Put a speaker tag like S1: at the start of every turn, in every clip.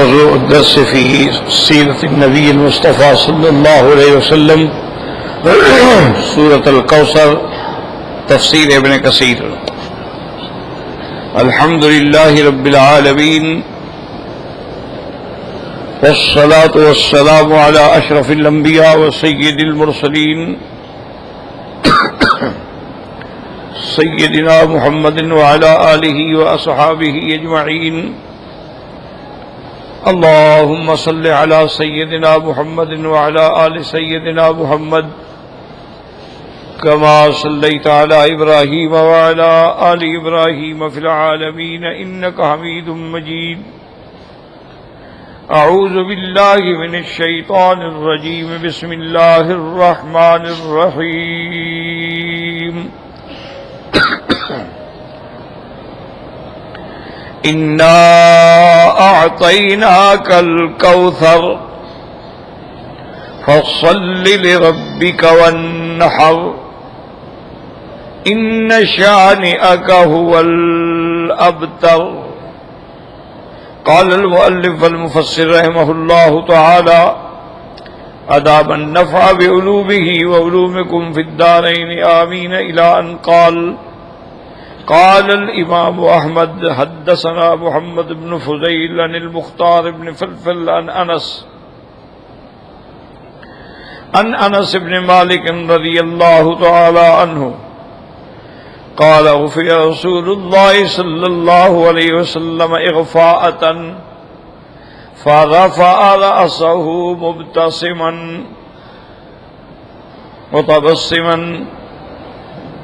S1: موضوع الدرس في سيرة النبي المصطفى صلى الله عليه وسلم سورة الكوثر تفسير ابن كثير. الحمد لله رب العالمين والصلاة والسلام على أشرف الأنبياء وسيد المرسلين سيدنا محمد وعلى آله وأصحابه أجمعين. اللهم صل على سيدنا محمد وعلى آل سيدنا محمد كما صليت على إبراهيم وعلى آل إبراهيم في العالمين إنك حميد مجيد. أعوذ بالله من الشيطان الرجيم. بسم الله الرحمن الرحيم. إنا أعطيناك الكوثر فصل لربك وانحر إن شانئك هو الأبتر. قال المؤلف والمفسر رحمه الله تعالى أدام النفع بعلومه وعلومكم في الدارين آمين إلى أن قال الإمام أحمد حدثنا محمد بن فضيل عن المختار بن فلفل عن أنس بن مالك رضي الله تعالى عنه قال غفر رسول الله صلى الله عليه وسلم إغفاءة فرفع رأسه متبسما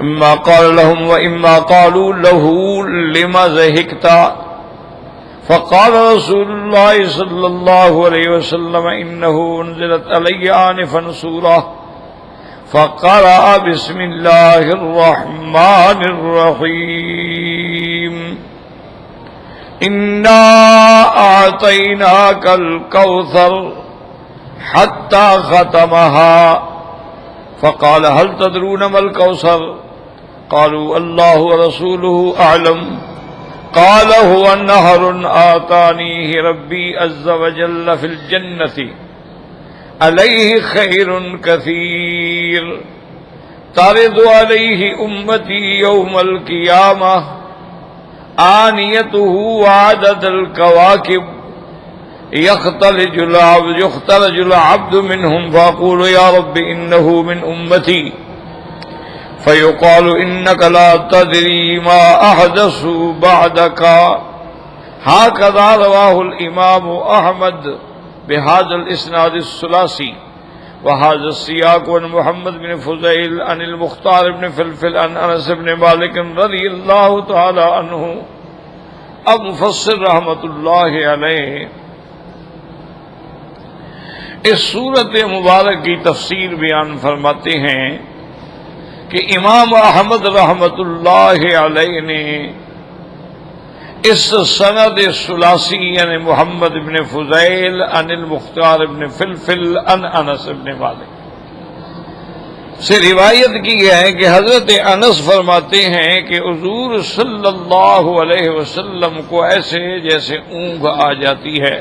S1: إما قال لهم وإما قالوا له لما ضحكت فقال رسول الله صلى الله عليه وسلم إنه أنزلت علي آنفا سورة فقرأ بسم الله الرحمن الرحيم إنا أعطيناك الكوثر حتى ختمها فقال هل تدرون ما الكوثر قالوا الله ورسوله أعلم قال هو نهر آتانيه ربي عز وجل في الجنة عليه خير كثير ترد عليه أمتي يوم القيامة آنيته وعدد الكواكب يختلج العبد منهم فأقول يا رب إنه من أمتي فيقال إنك لا تدري ما أحدثوا بعدك. هكذا رواه الإمام أحمد بهذا الإسناد الثلاثي وهذا السياق عن محمد بن فضيل عن المختار بن فلفل عن أنس بن مالك رضي الله تعالى عنه. اب مفسر رحمۃ اللہ علیہ اس سورت مبارک کی تفسیر بیان فرماتے ہیں کہ امام احمد رحمۃ اللہ علیہ نے اس سند ثلاثی یعنی محمد بن فضیل عن المختار بن فلفل عن انس بن مالک سے روایت کی ہے کہ حضرت انس فرماتے ہیں کہ حضور صلی اللہ علیہ وسلم کو ایسے جیسے اونگ آ جاتی ہے،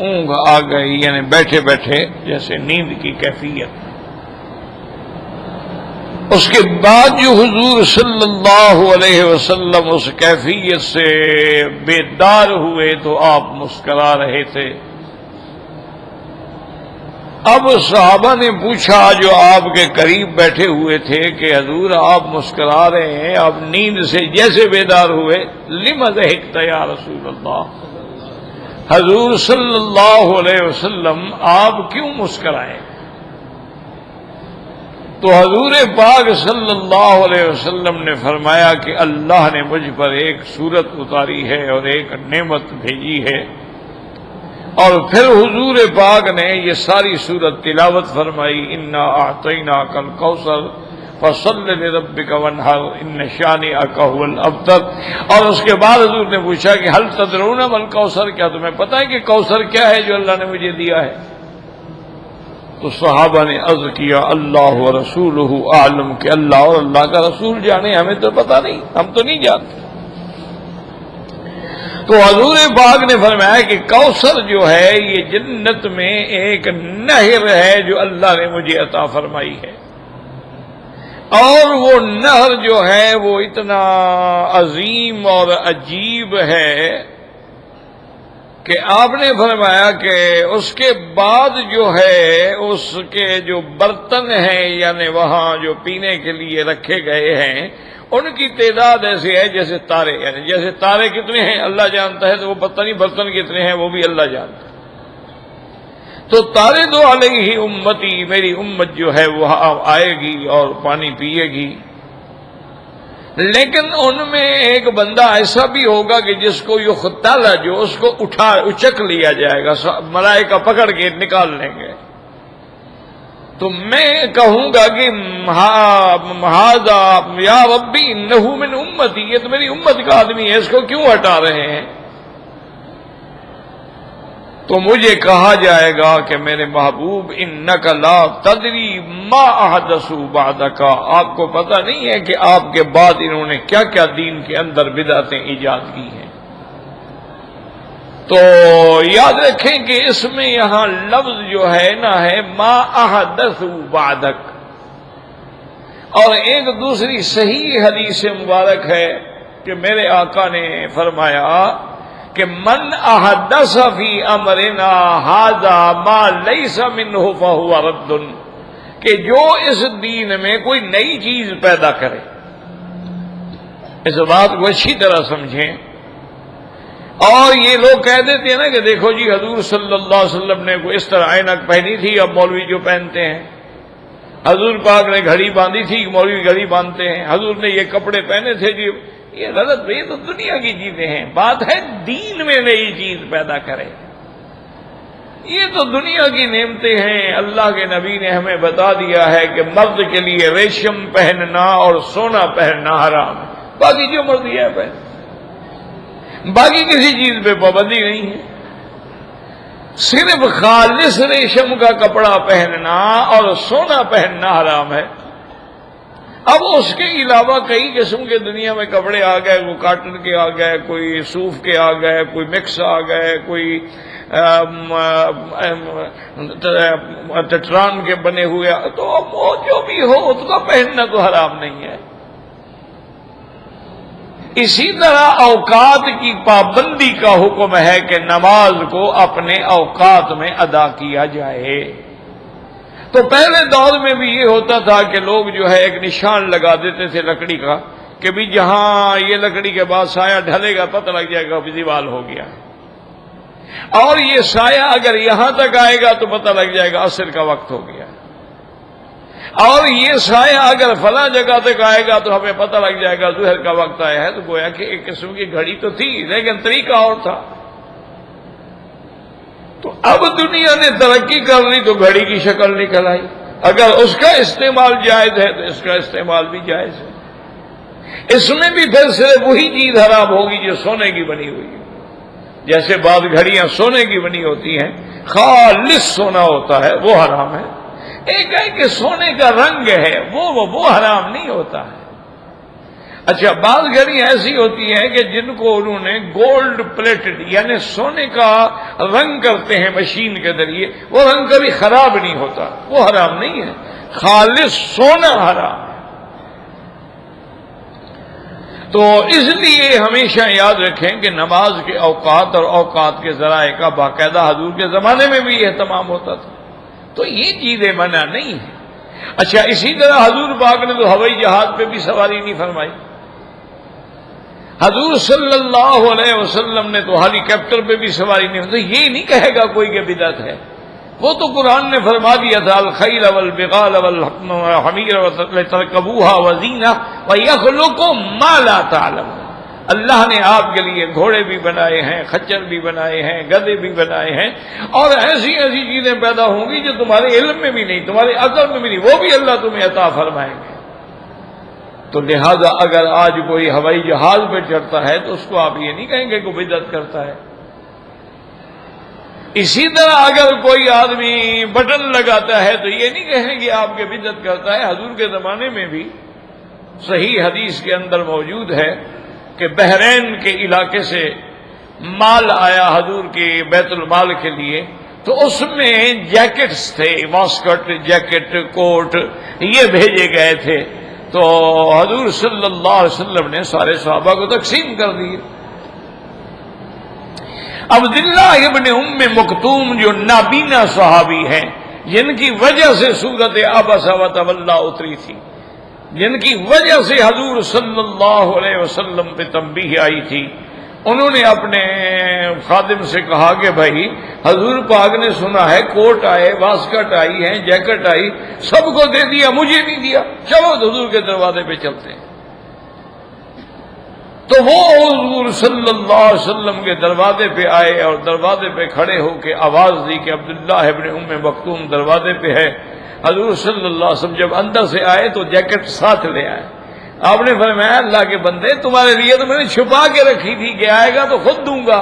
S1: اونگ آ گئی یعنی بیٹھے بیٹھے جیسے نیند کی کیفیت. اس کے بعد جو حضور صلی اللہ علیہ وسلم اس کیفیت سے بیدار ہوئے تو آپ مسکرا رہے تھے. اب صحابہ نے پوچھا جو آپ کے قریب بیٹھے ہوئے تھے کہ حضور آپ مسکرا رہے ہیں، آپ نیند سے جیسے بیدار ہوئے، لما ضحکت یا رسول اللہ، حضور صلی اللہ علیہ وسلم آپ کیوں مسکرائے؟ تو حضور پاک صلی اللہ علیہ وسلم نے فرمایا کہ اللہ نے مجھ پر ایک صورت اتاری ہے اور ایک نعمت بھیجی ہے. اور پھر حضور پاک نے یہ ساری صورت تلاوت فرمائی، انا اعطیناک الکوثر فصل لربک وانحر ان شانئک هو الابتر. اور اس کے بعد حضور نے پوچھا کہ هل تدرون ما الکوثر، کیا تمہیں پتہ ہے کہ کوثر کیا ہے جو اللہ نے مجھے دیا ہے؟ تو صحابہ نے عرض کیا اللہ و رسولہ اعلم، کہ اللہ اور اللہ کا رسول جانے، ہمیں تو پتہ نہیں، ہم تو نہیں جانتے. تو حضور پاک نے فرمایا کہ کوثر جو ہے یہ جنت میں ایک نہر ہے جو اللہ نے مجھے عطا فرمائی ہے، اور وہ نہر جو ہے وہ اتنا عظیم اور عجیب ہے کہ آپ نے فرمایا کہ اس کے بعد جو ہے اس کے جو برتن ہیں یعنی وہاں جو پینے کے لیے رکھے گئے ہیں ان کی تعداد ایسی ہے جیسے تارے، یعنی جیسے تارے کتنے ہیں اللہ جانتا ہے، تو وہ پتہ نہیں برتن کتنے ہیں وہ بھی اللہ جانتا ہے۔ تو تارے دو علیہ امتی، میری امت جو ہے وہ آئے گی اور پانی پیے گی، لیکن ان میں ایک بندہ ایسا بھی ہوگا کہ جس کو یختال، جو اس کو اچک لیا جائے گا، ملائکہ پکڑ کے نکال لیں گے۔ تو میں کہوں گا کہ ہذا یا ربی انہ من امتی، یہ تو میری امت کا آدمی ہے، اس کو کیوں ہٹا رہے ہیں؟ تو مجھے کہا جائے گا کہ میرے محبوب انک لا تدری ما احدثوا بعدک، آپ کو پتہ نہیں ہے کہ آپ کے بعد انہوں نے کیا کیا دین کے اندر بدعتیں ایجاد کی ہیں۔ تو یاد رکھیں کہ اس میں یہاں لفظ جو ہے نا ہے ما احدثوا بعدک، اور ایک دوسری صحیح حدیث مبارک ہے کہ میرے آقا نے فرمایا کہ من احدث فی امرنا ھذا ما لیس منہ فہو رد، کہ جو اس دین میں کوئی نئی چیز پیدا کرے، اس بات کو اچھی طرح سمجھیں۔ اور یہ لوگ کہہ دیتے ہیں نا کہ دیکھو جی حضور صلی اللہ علیہ وسلم نے کوئی اس طرح عینک پہنی تھی، اب مولوی جو پہنتے ہیں، حضور پاک نے گھڑی باندھی تھی، مولوی گھڑی باندھتے ہیں، حضور نے یہ کپڑے پہنے تھے جی، یہ غلط، یہ تو دنیا کی چیزیں ہیں، بات ہے دین میں نئی چیز پیدا کرے، یہ تو دنیا کی نعمتیں ہیں۔ اللہ کے نبی نے ہمیں بتا دیا ہے کہ مرد کے لیے ریشم پہننا اور سونا پہننا حرام ہے، باقی جو مرضی ہے پہن، باقی کسی چیز پہ پابندی نہیں ہے، صرف خالص ریشم کا کپڑا پہننا اور سونا پہننا حرام ہے۔ اب اس کے علاوہ کئی قسم کے دنیا میں کپڑے آ گئے، وہ کاٹن کے آ گئے، کوئی صوف کے آ گئے، کوئی مکس آ گئے، کوئی ٹٹران کے بنے ہوئے، تو اب وہ جو بھی ہو اس کا پہننا تو حرام نہیں ہے۔ اسی طرح اوقات کی پابندی کا حکم ہے کہ نماز کو اپنے اوقات میں ادا کیا جائے۔ تو پہلے دور میں بھی یہ ہوتا تھا کہ لوگ جو ہے ایک نشان لگا دیتے تھے لکڑی کا کہ بھی جہاں یہ لکڑی کے بعد سایہ ڈھلے گا پتہ لگ جائے گا کہ دیوال ہو گیا، اور یہ سایہ اگر یہاں تک آئے گا تو پتہ لگ جائے گا عصر کا وقت ہو گیا، اور یہ سایہ اگر فلاں جگہ تک آئے گا تو ہمیں پتہ لگ جائے گا ظہر کا وقت آیا ہے۔ تو گویا کہ ایک قسم کی گھڑی تو تھی لیکن طریقہ اور تھا۔ تو اب دنیا نے ترقی کر لی تو گھڑی کی شکل نکل آئی، اگر اس کا استعمال جائز ہے تو اس کا استعمال بھی جائز ہے۔ اس میں بھی پھر صرف وہی چیز حرام ہوگی جو سونے کی بنی ہوئی ہے، جیسے بعض گھڑیاں سونے کی بنی ہوتی ہیں، خالص سونا ہوتا ہے وہ حرام ہے، ایک ہے کہ سونے کا رنگ ہے وہ حرام نہیں ہوتا ہے۔ اچھا بعض گھڑیاں ایسی ہوتی ہیں کہ جن کو انہوں نے گولڈ پلیٹڈ یعنی سونے کا رنگ کرتے ہیں مشین کے ذریعے، وہ رنگ کبھی خراب نہیں ہوتا، وہ حرام نہیں ہے، خالص سونا حرام ہے۔ تو اس لیے ہمیشہ یاد رکھیں کہ نماز کے اوقات اور اوقات کے ذرائع کا باقاعدہ حضور کے زمانے میں بھی اہتمام ہوتا تھا، تو یہ چیزیں منع نہیں ہیں۔ اچھا اسی طرح حضور پاک نے تو ہوائی جہاز پہ بھی سواری نہیں فرمائی، حضور صلی اللہ علیہ وسلم نے تو ہیلی کاپٹر پہ بھی سواری نہیں، تو یہ نہیں کہے گا کوئی کہ بدعت ہے، وہ تو قرآن نے فرما دیا تھا الخیل والبغال والحمیر لترکبوها وزینہ ویخلق ما لا تعلمون، اللہ نے آپ کے لیے گھوڑے بھی بنائے ہیں، خچر بھی بنائے ہیں، گدھے بھی بنائے ہیں، اور ایسی ایسی چیزیں پیدا ہوں گی جو تمہارے علم میں بھی نہیں، تمہارے عقل میں بھی نہیں، وہ بھی اللہ تمہیں عطا فرمائیں گے۔ تو لہذا اگر آج کوئی ہوائی جہاز پہ چڑھتا ہے تو اس کو آپ یہ نہیں کہیں گے کہ بدعت کرتا ہے۔ اسی طرح اگر کوئی آدمی بٹن لگاتا ہے تو یہ نہیں کہیں گے آپ کے بدعت کرتا ہے۔ حضور کے زمانے میں بھی صحیح حدیث کے اندر موجود ہے کہ بحرین کے علاقے سے مال آیا حضور کے بیت المال کے لیے، تو اس میں جیکٹس تھے، واسکٹ، جیکٹ، کوٹ، یہ بھیجے گئے تھے، تو حضور صلی اللہ علیہ وسلم نے سارے صحابہ کو تقسیم کر دیے۔ عبداللہ ابن ام مکتوم جو نابینا صحابی ہیں، جن کی وجہ سے سورت عبس وتولی اتری تھی، جن کی وجہ سے حضور صلی اللہ علیہ وسلم پہ تنبیہ آئی تھی، انہوں نے اپنے خادم سے کہا کہ بھائی حضور پاک نے سنا ہے کوٹ آئے، واسکٹ آئی ہیں، جیکٹ آئی، سب کو دے دیا، مجھے نہیں دیا، چلو حضور کے دروازے پہ چلتے ہیں۔ تو وہ حضور صلی اللہ علیہ وسلم کے دروازے پہ آئے اور دروازے پہ کھڑے ہو کے آواز دی کہ عبداللہ ابن ام مکتوم دروازے پہ ہے۔ حضور صلی اللہ علیہ وسلم جب اندر سے آئے تو جیکٹ ساتھ لے آئے۔ آپ نے فرمایا اللہ کے بندے تمہارے لیے تو میں نے چھپا کے رکھی تھی کہ آئے گا تو خود دوں گا،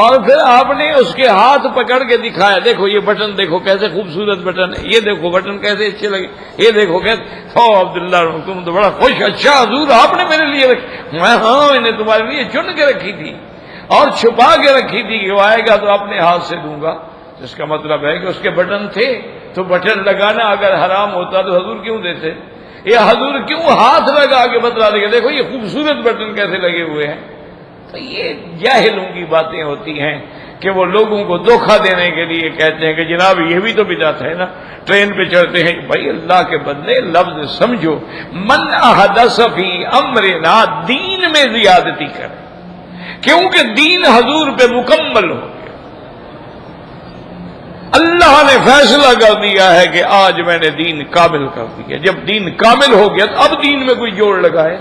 S1: اور پھر آپ نے اس کے ہاتھ پکڑ کے دکھایا، دیکھو یہ بٹن دیکھو کیسے خوبصورت بٹن ہے، یہ دیکھو بٹن کیسے اچھے لگے، یہ دیکھو کیسے، او عبداللہ تم تو بڑا خوش، اچھا حضور آپ نے میرے لیے رکھی، میں نے تمہارے لیے چن کے رکھی تھی اور چھپا کے رکھی تھی کہ وہ آئے گا تو اپنے ہاتھ سے دوں گا۔ اس کا مطلب ہے کہ اس کے بٹن تھے، تو بٹن لگانا اگر حرام ہوتا تو حضور کیوں دیتے، یا حضور کیوں ہاتھ لگا کے بتلا دے گا دیکھو یہ خوبصورت بٹن کیسے لگے ہوئے ہیں۔ تو یہ جاہلوں کی باتیں ہوتی ہیں کہ وہ لوگوں کو دھوکہ دینے کے لیے کہتے ہیں کہ جناب یہ بھی تو بدعت ہے نا، ٹرین پہ چڑھتے ہیں، بھائی اللہ کے بندے لفظ سمجھو، من احدث فی امرنا، دین میں زیادتی کرے، کیونکہ دین حضور پہ مکمل ہو گیا، اللہ نے فیصلہ کر دیا ہے کہ آج میں نے دین کامل کر دیا، جب دین کامل ہو گیا تو اب دین میں کوئی جوڑ لگائے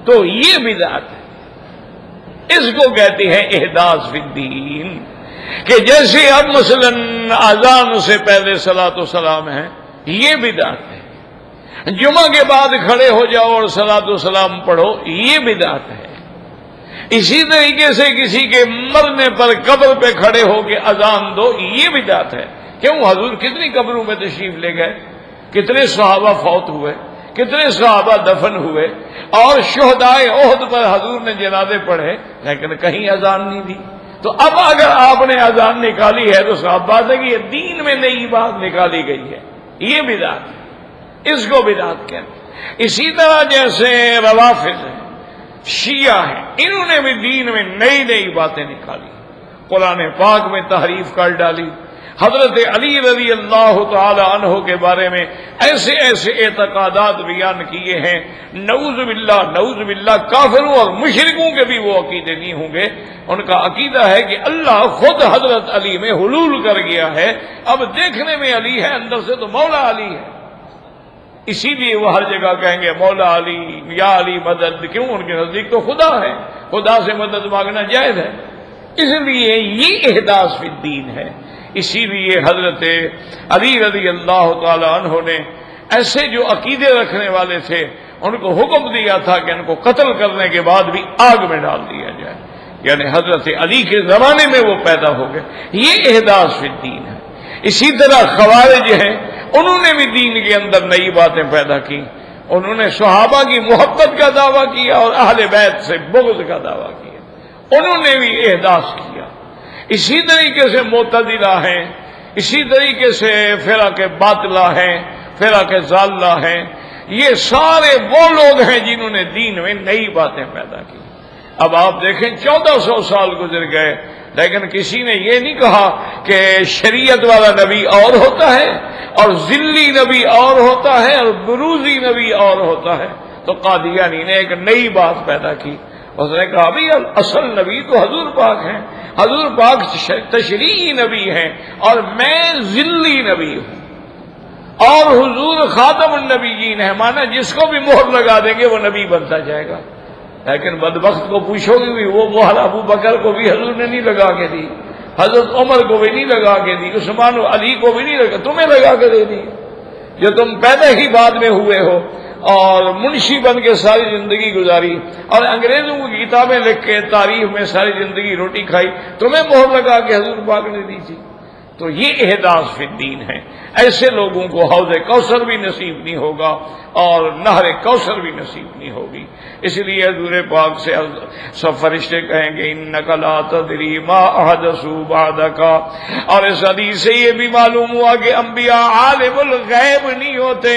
S1: تو یہ بدعت ہے۔ اس کو کہتے ہیں احداث فی الدین، کہ جیسے اب مثلا اذان سے پہلے صلاۃ و سلام ہے، یہ بدعت ہے، جمعہ کے بعد کھڑے ہو جاؤ اور صلاۃ و سلام پڑھو، یہ بدعت ہے۔ اسی طریقے سے کسی کے مرنے پر قبر پہ کھڑے ہو کے اذان دو، یہ بدعت ہے۔ کیوں؟ حضور کتنی قبروں میں تشریف لے گئے، کتنے صحابہ فوت ہوئے، کتنے صحابہ دفن ہوئے، اور شہدائے احد پر حضور نے جنازے پڑھے، لیکن کہیں اذان نہیں دی۔ تو اب اگر آپ نے اذان نکالی ہے تو صاحب بات ہے کہ یہ دین میں نئی بات نکالی گئی ہے، یہ بدعت ہے، اس کو بدعت کہتے ہیں۔ اسی طرح جیسے روافض ہیں، شیعہ ہیں، انہوں نے بھی دین میں نئی نئی باتیں نکالی، قرآن پاک میں تحریف کر ڈالی، حضرت علی رضی اللہ تعالی عنہ کے بارے میں ایسے ایسے اعتقادات بیان کیے ہیں، نعوذ باللہ کافروں اور مشرکوں کے بھی وہ عقیدے نہیں ہوں گے۔ ان کا عقیدہ ہے کہ اللہ خود حضرت علی میں حلول کر گیا ہے، اب دیکھنے میں علی ہے، اندر سے تو مولا علی ہے، اسی لیے وہ ہر جگہ کہیں گے مولا علی یا علی مدد، کیوں؟ ان کے نزدیک تو خدا ہے، خدا سے مدد مانگنا جائز ہے، اس لیے یہ احداث فی الدین ہے۔ اسی لیے حضرت علی رضی اللہ تعالی عنہ نے ایسے جو عقیدے رکھنے والے تھے ان کو حکم دیا تھا کہ ان کو قتل کرنے کے بعد بھی آگ میں ڈال دیا جائے، یعنی حضرت علی کے زمانے میں وہ پیدا ہو گئے، یہ احداث فی الدین ہے۔ اسی طرح خوارج ہیں، انہوں نے بھی دین کے اندر نئی باتیں پیدا کی، انہوں نے صحابہ کی محبت کا دعویٰ کیا اور اہل بیت سے بغض کا دعویٰ کیا، انہوں نے بھی احداث کیا۔ اسی طریقے سے معتزلہ ہیں، اسی طریقے سے فرق باطلہ ہیں، فرق ضالہ ہیں، یہ سارے وہ لوگ ہیں جنہوں نے دین میں نئی باتیں پیدا کی۔ اب آپ دیکھیں 1400 سال گزر گئے، لیکن کسی نے یہ نہیں کہا کہ شریعت والا نبی اور ہوتا ہے اور ذلی نبی اور ہوتا ہے اور بروزی نبی اور ہوتا ہے۔ تو قادیانی نے ایک نئی بات پیدا کی، اس نے کہا بھی اصل نبی تو حضور پاک ہیں، حضور پاک تشریعی نبی ہیں اور میں ذلی نبی ہوں، اور حضور خاتم النبیین ہے، مانا جس کو بھی مہر لگا دیں گے وہ نبی بنتا جائے گا۔ لیکن بدبخت کو پوچھو گے بھی وہ مہر ابو بکر کو بھی حضور نے نہیں لگا کے دی، حضرت عمر کو بھی نہیں لگا کے دی، عثمان و علی کو بھی نہیں لگا، تمہیں لگا کے دے دی جو تم پیدا ہی بعد میں ہوئے ہو اور منشی بن کے ساری زندگی گزاری اور انگریزوں کی کتابیں لکھ کے تاریخ میں ساری زندگی روٹی کھائی، تمہیں مہر لگا کے حضور پاک نے دی تھی۔ تو یہ احداث فی الدین ہے. ایسے لوگوں کو حوض کوثر بھی نصیب نہیں ہوگا اور نہر کوثر بھی نصیب نہیں ہوگی. اس لیے حضور پاک سے سب فرشتے کہیں گے انک لا تدری ما احدثوا بعدک. اور اس حدیث سے یہ بھی معلوم ہوا کہ انبیاء عالم الغیب نہیں ہوتے.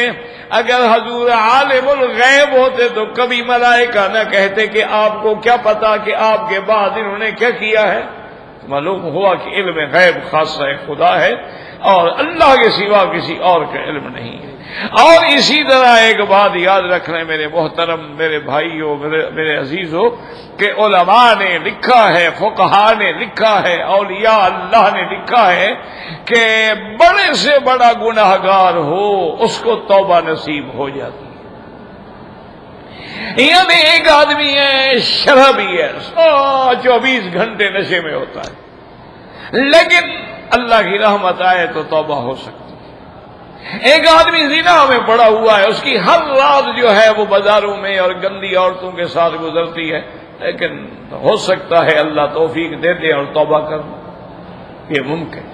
S1: اگر حضور عالم الغیب ہوتے تو کبھی ملائکہ نہ کہتے کہ آپ کو کیا پتا کہ آپ کے بعد انہوں نے کیا کیا ہے. معلوم ہوا کہ علم غیب خاصہ خدا ہے اور اللہ کے سوا کسی اور کا علم نہیں ہے. اور اسی طرح ایک بات یاد رکھ لیں میرے محترم، میرے بھائیوں، میرے عزیزوں، کہ علماء نے لکھا ہے، فقہاء نے لکھا ہے، اولیاء اللہ نے لکھا ہے کہ بڑے سے بڑا گناہگار ہو اس کو توبہ نصیب ہو جاتی ہے. یعنی ایک آدمی ہے، شرابی ہے، 24 گھنٹے نشے میں ہوتا ہے، لیکن اللہ کی رحمت آئے تو توبہ ہو سکتی ہے. ایک آدمی زنا میں پڑا ہوا ہے، اس کی ہر رات جو ہے وہ بازاروں میں اور گندی عورتوں کے ساتھ گزرتی ہے، لیکن ہو سکتا ہے اللہ توفیق دے دے اور توبہ کر دے. یہ ممکن.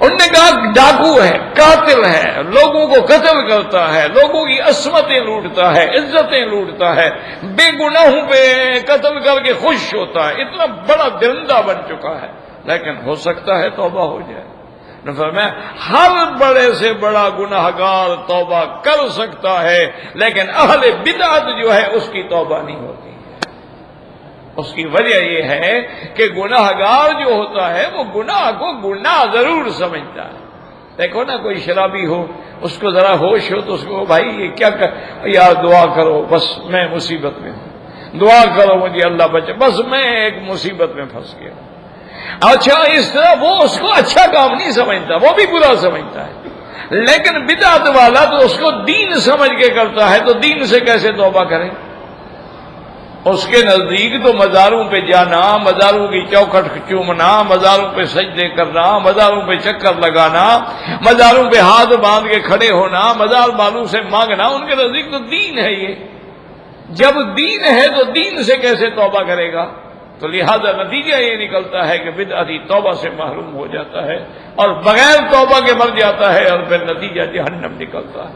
S1: انہوں نے کہا ڈاکو ہے، قاتل ہے، لوگوں کو قتل کرتا ہے، لوگوں کی عصمتیں لوٹتا ہے، عزتیں لوٹتا ہے، بے گناہوں پہ قتل کر کے خوش ہوتا ہے، اتنا بڑا درندہ بن چکا ہے، لیکن ہو سکتا ہے توبہ ہو جائے. فرمایا ہر بڑے سے بڑا گناہگار توبہ کر سکتا ہے، لیکن اہل بدعت جو ہے اس کی توبہ نہیں ہوتی. اس کی وجہ یہ ہے کہ گناہگار جو ہوتا ہے وہ گناہ کو گناہ ضرور سمجھتا ہے. دیکھو نا کوئی شرابی ہو، اس کو ذرا ہوش ہو تو اس کو بھائی یہ کیا یار دعا کرو، بس میں مصیبت میں ہوں، دعا کرو مجھے اللہ بچے، بس میں ایک مصیبت میں پھنس گیا. اچھا اس طرح وہ اس کو اچھا کام نہیں سمجھتا، وہ بھی برا سمجھتا ہے. لیکن بدعت والا تو اس کو دین سمجھ کے کرتا ہے، تو دین سے کیسے توبہ کرے؟ اس کے نزدیک تو مزاروں پہ جانا، مزاروں کی چوکھٹ چومنا، مزاروں پہ سجدے کرنا، مزاروں پہ چکر لگانا، مزاروں پہ ہاتھ باندھ کے کھڑے ہونا، مزار والوں سے مانگنا، ان کے نزدیک تو دین ہے. یہ جب دین ہے تو دین سے کیسے توبہ کرے گا؟ تو لہذا نتیجہ یہ نکلتا ہے کہ بدعتی توبہ سے محروم ہو جاتا ہے اور بغیر توبہ کے مر جاتا ہے، اور پھر نتیجہ جہنم نکلتا ہے.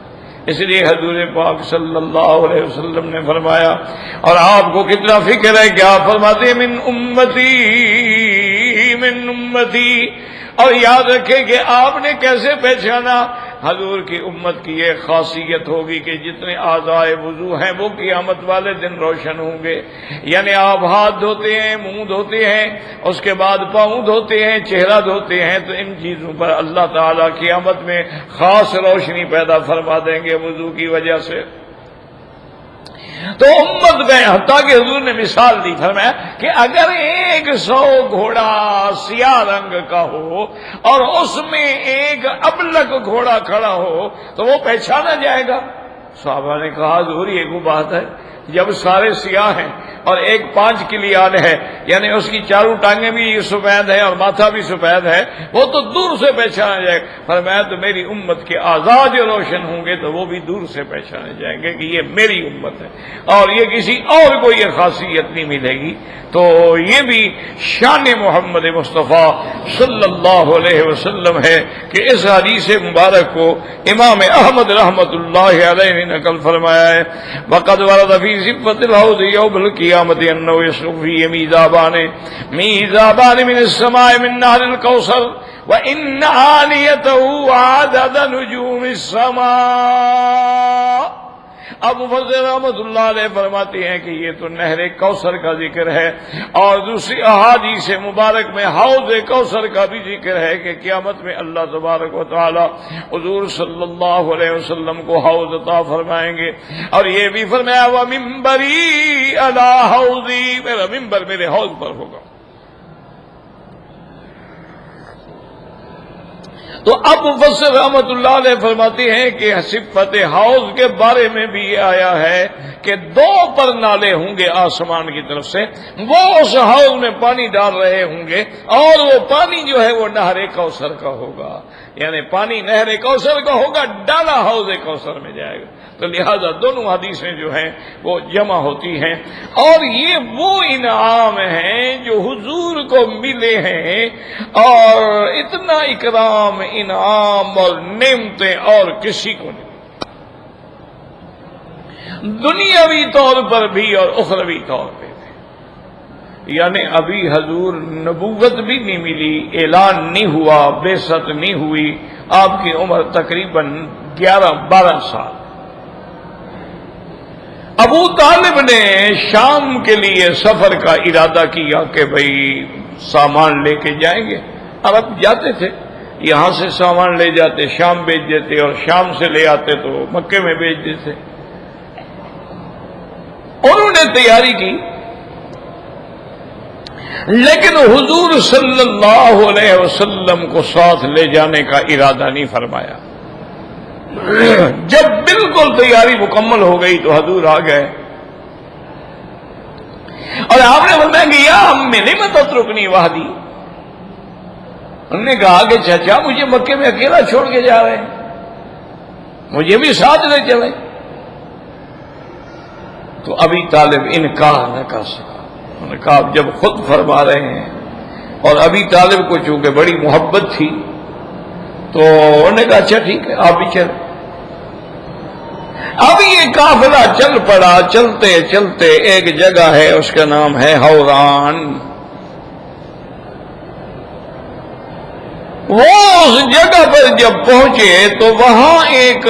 S1: اس لیے حضور پاک صلی اللہ علیہ وسلم نے فرمایا، اور آپ کو کتنا فکر ہے کہ آپ فرماتے ہیں من امتی. اور یاد رکھیں کہ آپ نے کیسے پہچانا؟ حضور کی امت کی یہ خاصیت ہوگی کہ جتنے اعضائے وضو ہیں وہ قیامت والے دن روشن ہوں گے. یعنی آپ ہاتھ دھوتے ہیں، منہ دھوتے ہیں، اس کے بعد پاؤں دھوتے ہیں، چہرہ دھوتے ہیں، تو ان چیزوں پر اللہ تعالیٰ قیامت میں خاص روشنی پیدا فرما دیں گے وضو کی وجہ سے. تو امت میں حتیٰ کہ حضور نے مثال دی، فرمایا کہ اگر 100 گھوڑا سیاہ رنگ کا ہو اور اس میں ایک ابلک گھوڑا کھڑا ہو تو وہ پہچانا جائے گا. صحابہ نے کہا حضور یہ کوئی بات ہے، جب سارے سیاہ ہیں اور ایک 5 کلیان ہے، یعنی اس کی چاروں ٹانگیں بھی سفید ہیں اور ماتھا بھی سفید ہے، وہ تو دور سے پہچانا جائے گا. فرمایا تو میری امت کے اعضاء جو روشن ہوں گے تو وہ بھی دور سے پہچانے جائیں گے کہ یہ میری امت ہے، اور یہ کسی اور کو یہ خاصیت نہیں ملے گی. تو یہ بھی شان محمد مصطفیٰ صلی اللہ علیہ وسلم ہے کہ اس حدیث مبارک کو امام احمد رحمۃ اللہ علیہ نے نقل فرمایا ہے. وقد ورد فی صفۃ الحوض یوم القیامۃ انہ یشرب فیہ میزابان من السماء من نہر الکوثر وان آنیتہ عدد نجوم السماء. اب مفسر رحمۃ اللہ علیہ فرماتے ہیں کہ یہ تو نہر کوثر کا ذکر ہے، اور دوسری احادیث مبارک میں حوض کوثر کا بھی ذکر ہے کہ قیامت میں اللہ تبارک و تعالی حضور صلی اللہ علیہ وسلم کو حوض عطا فرمائیں گے. اور یہ بھی فرمایا وَمِنبَرِي عَلَىٰ حَوْضِي، میرا ممبر میرے حوض پر ہوگا. تو اب مفسر رحمت اللہ علیہ فرماتے ہیں کہ صفت حوض کے بارے میں بھی یہ آیا ہے کہ 2 پر نالے ہوں گے آسمان کی طرف سے، وہ اس حوض میں پانی ڈال رہے ہوں گے، اور وہ پانی جو ہے وہ نہر کوثر کا ہوگا، یعنی پانی نہر کوثر کا ہوگا، ڈالا حوض کوثر میں جائے گا۔ تو لہذا دونوں حدیثیں جو ہیں وہ جمع ہوتی ہیں، اور یہ وہ انعام ہیں جو حضور کو ملے ہیں، اور اتنا اکرام، انعام اور نعمتیں اور کسی کو نہیں، دنیاوی طور پر بھی اور اخروی طور پہ بھی۔ یعنی ابھی حضور نبوت بھی نہیں ملی، اعلان نہیں ہوا، بعثت نہیں ہوئی، آپ کی عمر تقریباً 11-12 سال۔ ابو طالب نے شام کے لیے سفر کا ارادہ کیا کہ بھئی سامان لے کے جائیں گے، عرب جاتے تھے، یہاں سے سامان لے جاتے، شام بیچ دیتے، اور شام سے لے آتے تو مکے میں بیچ دیتے۔ انہوں نے تیاری کی، لیکن حضور صلی اللہ علیہ وسلم کو ساتھ لے جانے کا ارادہ نہیں فرمایا۔ جب بالکل تیاری مکمل ہو گئی تو حضور آ گئے، اور آپ نے فرمایا کہ یا امی لم تترکنی وحدی، انہوں نے کہا کہ چچا مجھے مکے میں اکیلا چھوڑ کے جا رہے ہیں، مجھے بھی ساتھ لے چلیں۔ تو ابھی طالب انکار نہ کر سکا، انہوں نے کہا جب خود فرما رہے ہیں، اور ابھی طالب کو چونکہ بڑی محبت تھی تو انہوں نے کہا اچھا ٹھیک ہے آپ بھی چلیں۔ اب یہ قافلہ چل پڑا، چلتے چلتے ایک جگہ ہے، اس کا نام ہے حوران۔ وہ اس جگہ پر جب پہنچے تو وہاں ایک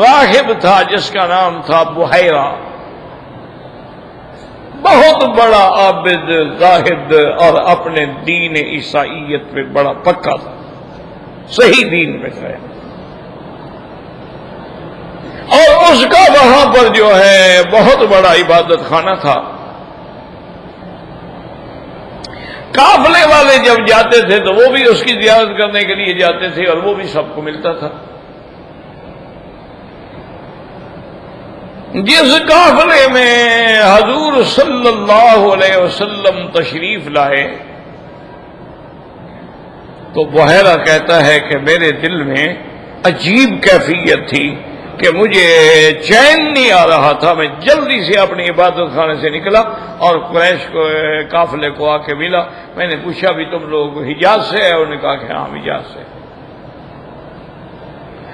S1: راہب تھا جس کا نام تھا بحیرہ، بہت بڑا عابد، زاہد، اور اپنے دین عیسائیت پہ بڑا پکا تھا، صحیح دین پہ تھا، اور اس کا وہاں پر جو ہے بہت بڑا عبادت خانہ تھا۔ قافلے والے جب جاتے تھے تو وہ بھی اس کی زیارت کرنے کے لیے جاتے تھے، اور وہ بھی سب کو ملتا تھا۔ جس قافلے میں حضور صلی اللہ علیہ وسلم تشریف لائے تو بحیرہ کہتا ہے کہ میرے دل میں عجیب کیفیت تھی کہ مجھے چین نہیں آ رہا تھا، میں جلدی سے اپنی عبادت خانے سے نکلا اور قریش کو قافلے کو آ کے ملا۔ میں نے پوچھا بھی تم لوگ حجاز سے ہے؟ انہوں نے کہا کہ ہاں حجاز سے۔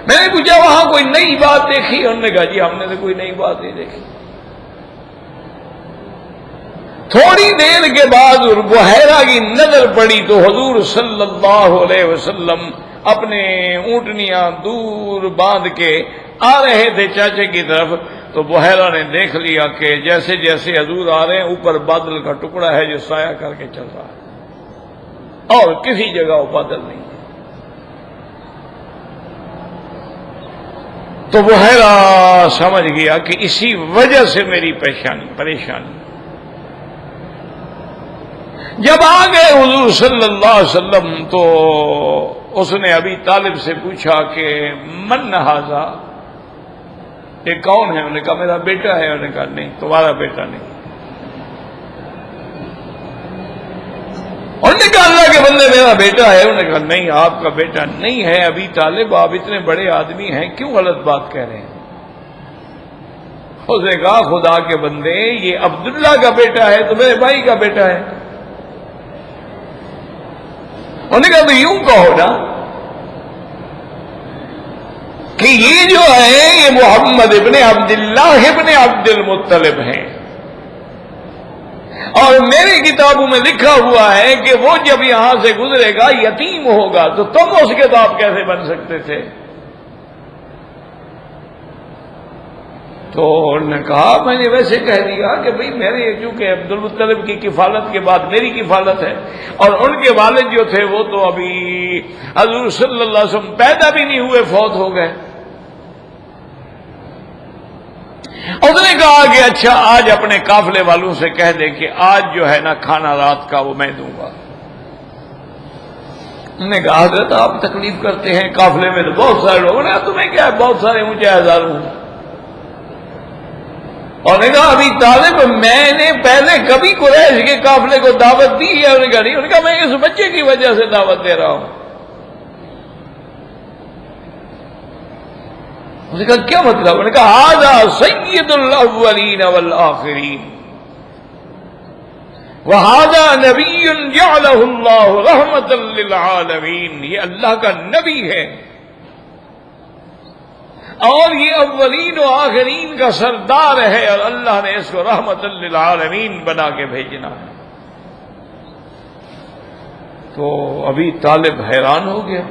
S1: میں نے پوچھا وہاں کوئی نئی بات دیکھی؟ انہوں نے کہا جی ہم نے تو کوئی نئی بات نہیں دیکھی۔ تھوڑی دیر کے بعد بحیرہ کی نظر پڑی تو حضور صلی اللہ علیہ وسلم اپنے اونٹنیاں دور باندھ کے آ رہے تھے چاچے کی طرف، تو بحیرہ نے دیکھ لیا کہ جیسے جیسے حضور آ رہے ہیں اوپر بادل کا ٹکڑا ہے جو سایہ کر کے چل رہا ہے، اور کسی جگہ وہ بادل نہیں ہے۔ تو بحیرہ سمجھ گیا کہ اسی وجہ سے میری پریشانی۔ جب آ گئے حضور صلی اللہ علیہ وسلم تو اس نے ابھی طالب سے پوچھا کہ من ھذا، یہ کون ہے؟ انہوں نے کہا میرا بیٹا ہے۔ انہوں نے کہا نہیں تمہارا بیٹا نہیں۔ انہوں نے کہا اللہ کے بندے میرا بیٹا ہے۔ انہوں نے کہا نہیں آپ کا بیٹا نہیں ہے ابھی طالب، آپ اتنے بڑے آدمی ہیں کیوں غلط بات کہہ رہے ہیں؟ اس نے کہا خدا کے بندے یہ عبداللہ کا بیٹا ہے تو میرے بھائی کا بیٹا ہے۔ انہوں نے کہا تو یوں کہو نا کہ یہ جو ہے یہ محمد ابن عبداللہ ابن عبد المطلب ہیں، اور میری کتابوں میں لکھا ہوا ہے کہ وہ جب یہاں سے گزرے گا یتیم ہوگا، تو تم اس کے باپ کیسے بن سکتے تھے؟ تو انہوں نے کہا میں نے ویسے کہہ دیا کہ بھئی میرے چونکہ عبد المطلب کی کفالت کے بعد میری کفالت ہے، اور ان کے والد جو تھے وہ تو ابھی حضور صلی اللہ علیہ وسلم پیدا بھی نہیں ہوئے، فوت ہو گئے۔ اس نے کہا کہ اچھا آج اپنے قافلے والوں سے کہہ دے کہ آج جو ہے نا کھانا رات کا وہ میں دوں گا۔ انہوں نے کہا حضرت آپ تکلیف کرتے ہیں، قافلے میں تو بہت سارے لوگ ہیں، تمہیں کیا ہے، بہت سارے مجھے ہزاروں. اور نے کہا ابھی طالب میں نے پہلے کبھی قریش کے قافلے کو دعوت دی ہے؟ انہوں نے کہا نہیں. انہوں نے کہا میں اس بچے کی وجہ سے دعوت دے رہا ہوں. انہوں نے کہا کیا مطلب؟ انہوں نے کہا ھذا سید الاولین والآخرین وَهَذَا نَبِيٌّ جَعَلَهُ اللَّهُ رَحْمَةً لِّلْعَالَمِينَ. یہ اللہ کا نبی ہے اور یہ اولین و آخرین کا سردار ہے، اور اللہ نے اس کو رحمت للعالمین بنا کے بھیجنا ہے. تو ابھی طالب حیران ہو گیا.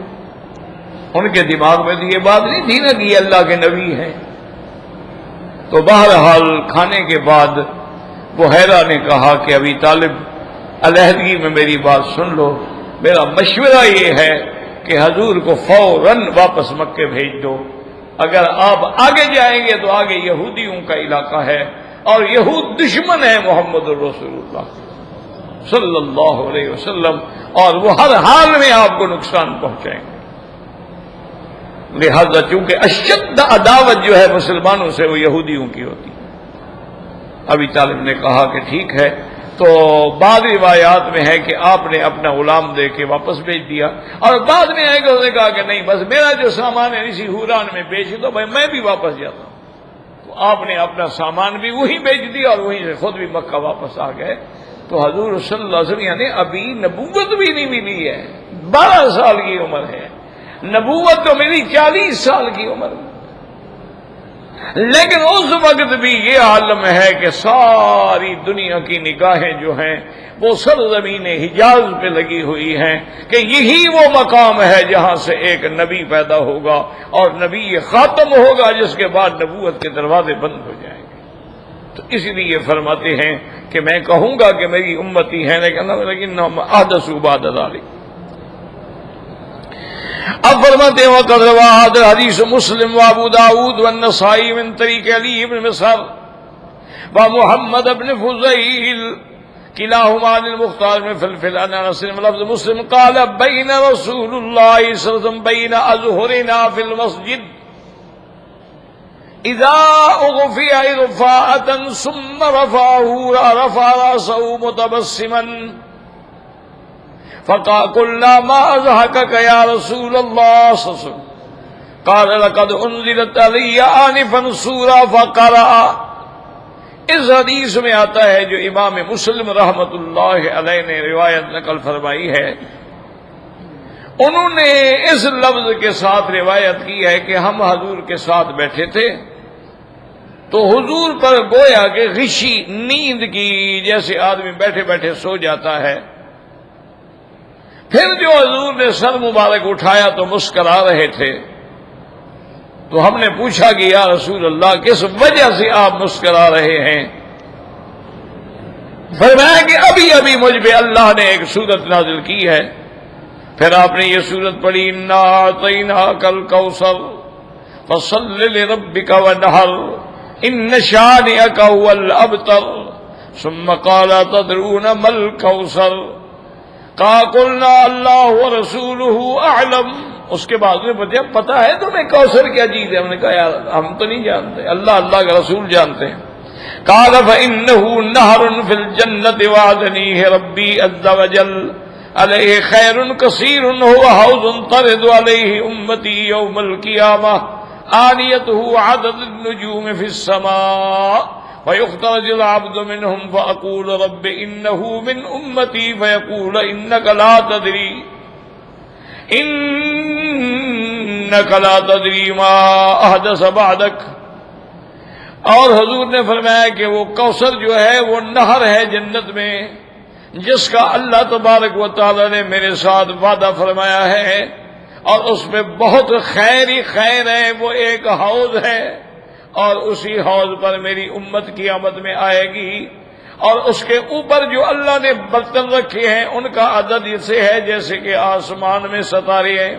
S1: ان کے دماغ میں تو یہ بات نہیں تھی نا کہ یہ اللہ کے نبی ہیں. تو بہرحال کھانے کے بعد بحیرہ نے کہا کہ ابھی طالب علیحدگی میں میری بات سن لو، میرا مشورہ یہ ہے کہ حضور کو فوراً واپس مکے بھیج دو. اگر آپ آگے جائیں گے تو آگے یہودیوں کا علاقہ ہے اور یہود دشمن ہے محمد الرسول اللہ صلی اللہ علیہ وسلم، اور وہ ہر حال میں آپ کو نقصان پہنچائیں گے. لہذا چونکہ اشد عداوت جو ہے مسلمانوں سے وہ یہودیوں کی ہوتی ہے. ابھی طالب نے کہا کہ ٹھیک ہے. تو بعض روایات میں ہے کہ آپ نے اپنا غلام دے کے واپس بھیج دیا، اور بعد میں آئے کہ اس نے کہا کہ نہیں بس میرا جو سامان ہے اسی حوران میں بیچ دو، بھائی میں بھی واپس جاتا ہوں. تو آپ نے اپنا سامان بھی وہی بیچ دیا اور وہیں سے خود بھی مکہ واپس آ گئے. تو حضور صلی اللہ علیہ وسلم یعنی ابھی نبوت بھی نہیں ملی ہے، 12 سال کی عمر ہے، نبوت تو میری 40 سال کی عمر میں. لیکن اس وقت بھی یہ عالم ہے کہ ساری دنیا کی نگاہیں جو ہیں وہ سرزمین حجاز پہ لگی ہوئی ہیں کہ یہی وہ مقام ہے جہاں سے ایک نبی پیدا ہوگا اور نبی خاتم ہوگا جس کے بعد نبوت کے دروازے بند ہو جائیں گے. تو اس لیے فرماتے ہیں کہ میں کہوں گا کہ میری امتی ہے لیکن احدثوا بعد ذلک. اب فرماتے ہیں وقد روى هذا الحديث مسلم وابو داود والنسائی من طریق علی بن مسعر ومحمد بن فضیل كلاهما عن المختار من فلفل عن انس لفظ مسلم قال بين رسول الله صلى الله عليه وسلم بين اظهرنا في المسجد اذا اغفي اغفاءة ثم رفع راسه متبسما فقلنا ما أضحكك يا رسول الله صلى الله عليه وسلم قال لقد انزلت علي آنفا سورة فقرأ. اس حدیث میں آتا ہے جو امام مسلم رحمت اللہ علیہ نے روایت نقل فرمائی ہے، انہوں نے اس لفظ کے ساتھ روایت کی ہے کہ ہم حضور کے ساتھ بیٹھے تھے تو حضور پر گویا کہ غشی نیند کی جیسے آدمی بیٹھے بیٹھے سو جاتا ہے. پھر جو حضور نے سر مبارک اٹھایا تو مسکرا رہے تھے. تو ہم نے پوچھا کہ یا رسول اللہ کس وجہ سے آپ مسکرا رہے ہیں؟ فرمایا کہ ابھی ابھی مجھ پہ اللہ نے ایک سورت نازل کی ہے. پھر آپ نے یہ سورت پڑھی انا اعطیناک الکوثر فصل لربک وانحر ان شانئک هو الابتر ثم قال تدرون ما الکوثر قلنا اللہ ورسولہ اعلم. اس کے بعد میں پتہ ہے تمہیں کوثر کیا چیز ہے؟ ہم نے کہا یار ہم تو نہیں جانتے، اللہ کا رسول جانتے ہیں. قال فإنه نهر في الجنة وعدنيه ربي عز وجل عليه خير كثير هو حوض ترد عليه أمتي يوم القيامة آنيته عدد النجوم في السماء فيخترج العبد منهم فأقول رب إنه من أمتي فيقول إنك لا تدري ما أحدث بعدك. اور حضور نے فرمایا کہ وہ کوثر جو ہے وہ نہر ہے جنت میں جس کا اللہ تبارک و تعالی نے میرے ساتھ وعدہ فرمایا ہے، اور اس میں بہت خیر ہی خیر ہے. وہ ایک حوض ہے اور اسی حوض پر میری امت قیامت میں آئے گی، اور اس کے اوپر جو اللہ نے برتن رکھے ہیں ان کا عدد اسے ہے جیسے کہ آسمان میں ستارے ہیں.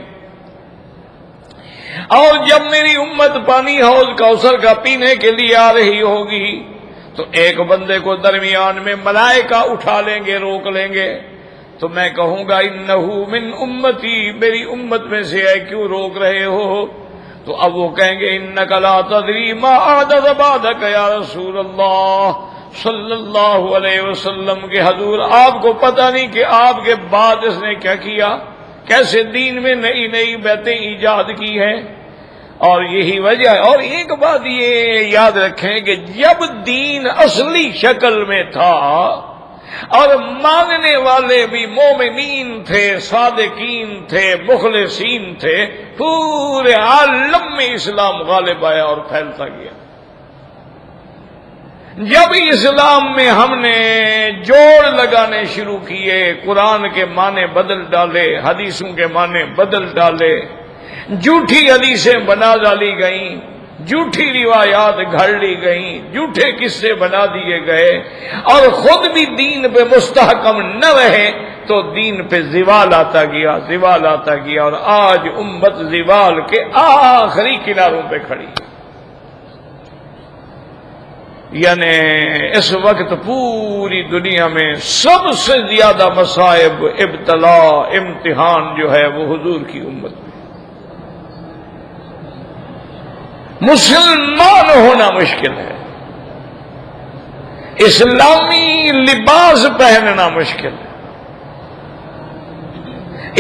S1: اور جب میری امت پانی حوض کوثر کا پینے کے لیے آ رہی ہوگی تو ایک بندے کو درمیان میں ملائکہ اٹھا لیں گے، روک لیں گے. تو میں کہوں گا انہو من امتی، میری امت میں سے ہے، کیوں روک رہے ہو؟ تو اب وہ کہیں گے انک لا تدری ما احدث بعدک یا رسول اللہ صلی اللہ علیہ وسلم، کہ حضور آپ کو پتہ نہیں کہ آپ کے بعد اس نے کیا کیا، کیسے دین میں نئی نئی باتیں ایجاد کی ہیں۔ اور یہی وجہ ہے۔ اور ایک بات یہ یاد رکھیں کہ جب دین اصلی شکل میں تھا اور ماننے والے بھی مومنین تھے، صادقین تھے، مخلصین تھے، پورے عالم میں اسلام غالب آیا اور پھیلتا گیا۔ جب اسلام میں ہم نے جوڑ لگانے شروع کیے، قرآن کے معنی بدل ڈالے، حدیثوں کے معنی بدل ڈالے، جھوٹی حدیثیں بنا ڈالی گئیں، جھوٹی روایات گھڑ لی گئیں، جھوٹے قصے بنا دیے گئے، اور خود بھی دین پہ مستحکم نہ رہے، تو دین پہ زوال آتا گیا، زوال آتا گیا، اور آج امت زوال کے آخری کناروں پہ کھڑی ہے۔ یعنی اس وقت پوری دنیا میں سب سے زیادہ مصائب، ابتلا، امتحان جو ہے وہ حضور کی امت میں۔ مسلمان ہونا مشکل ہے، اسلامی لباس پہننا مشکل ہے،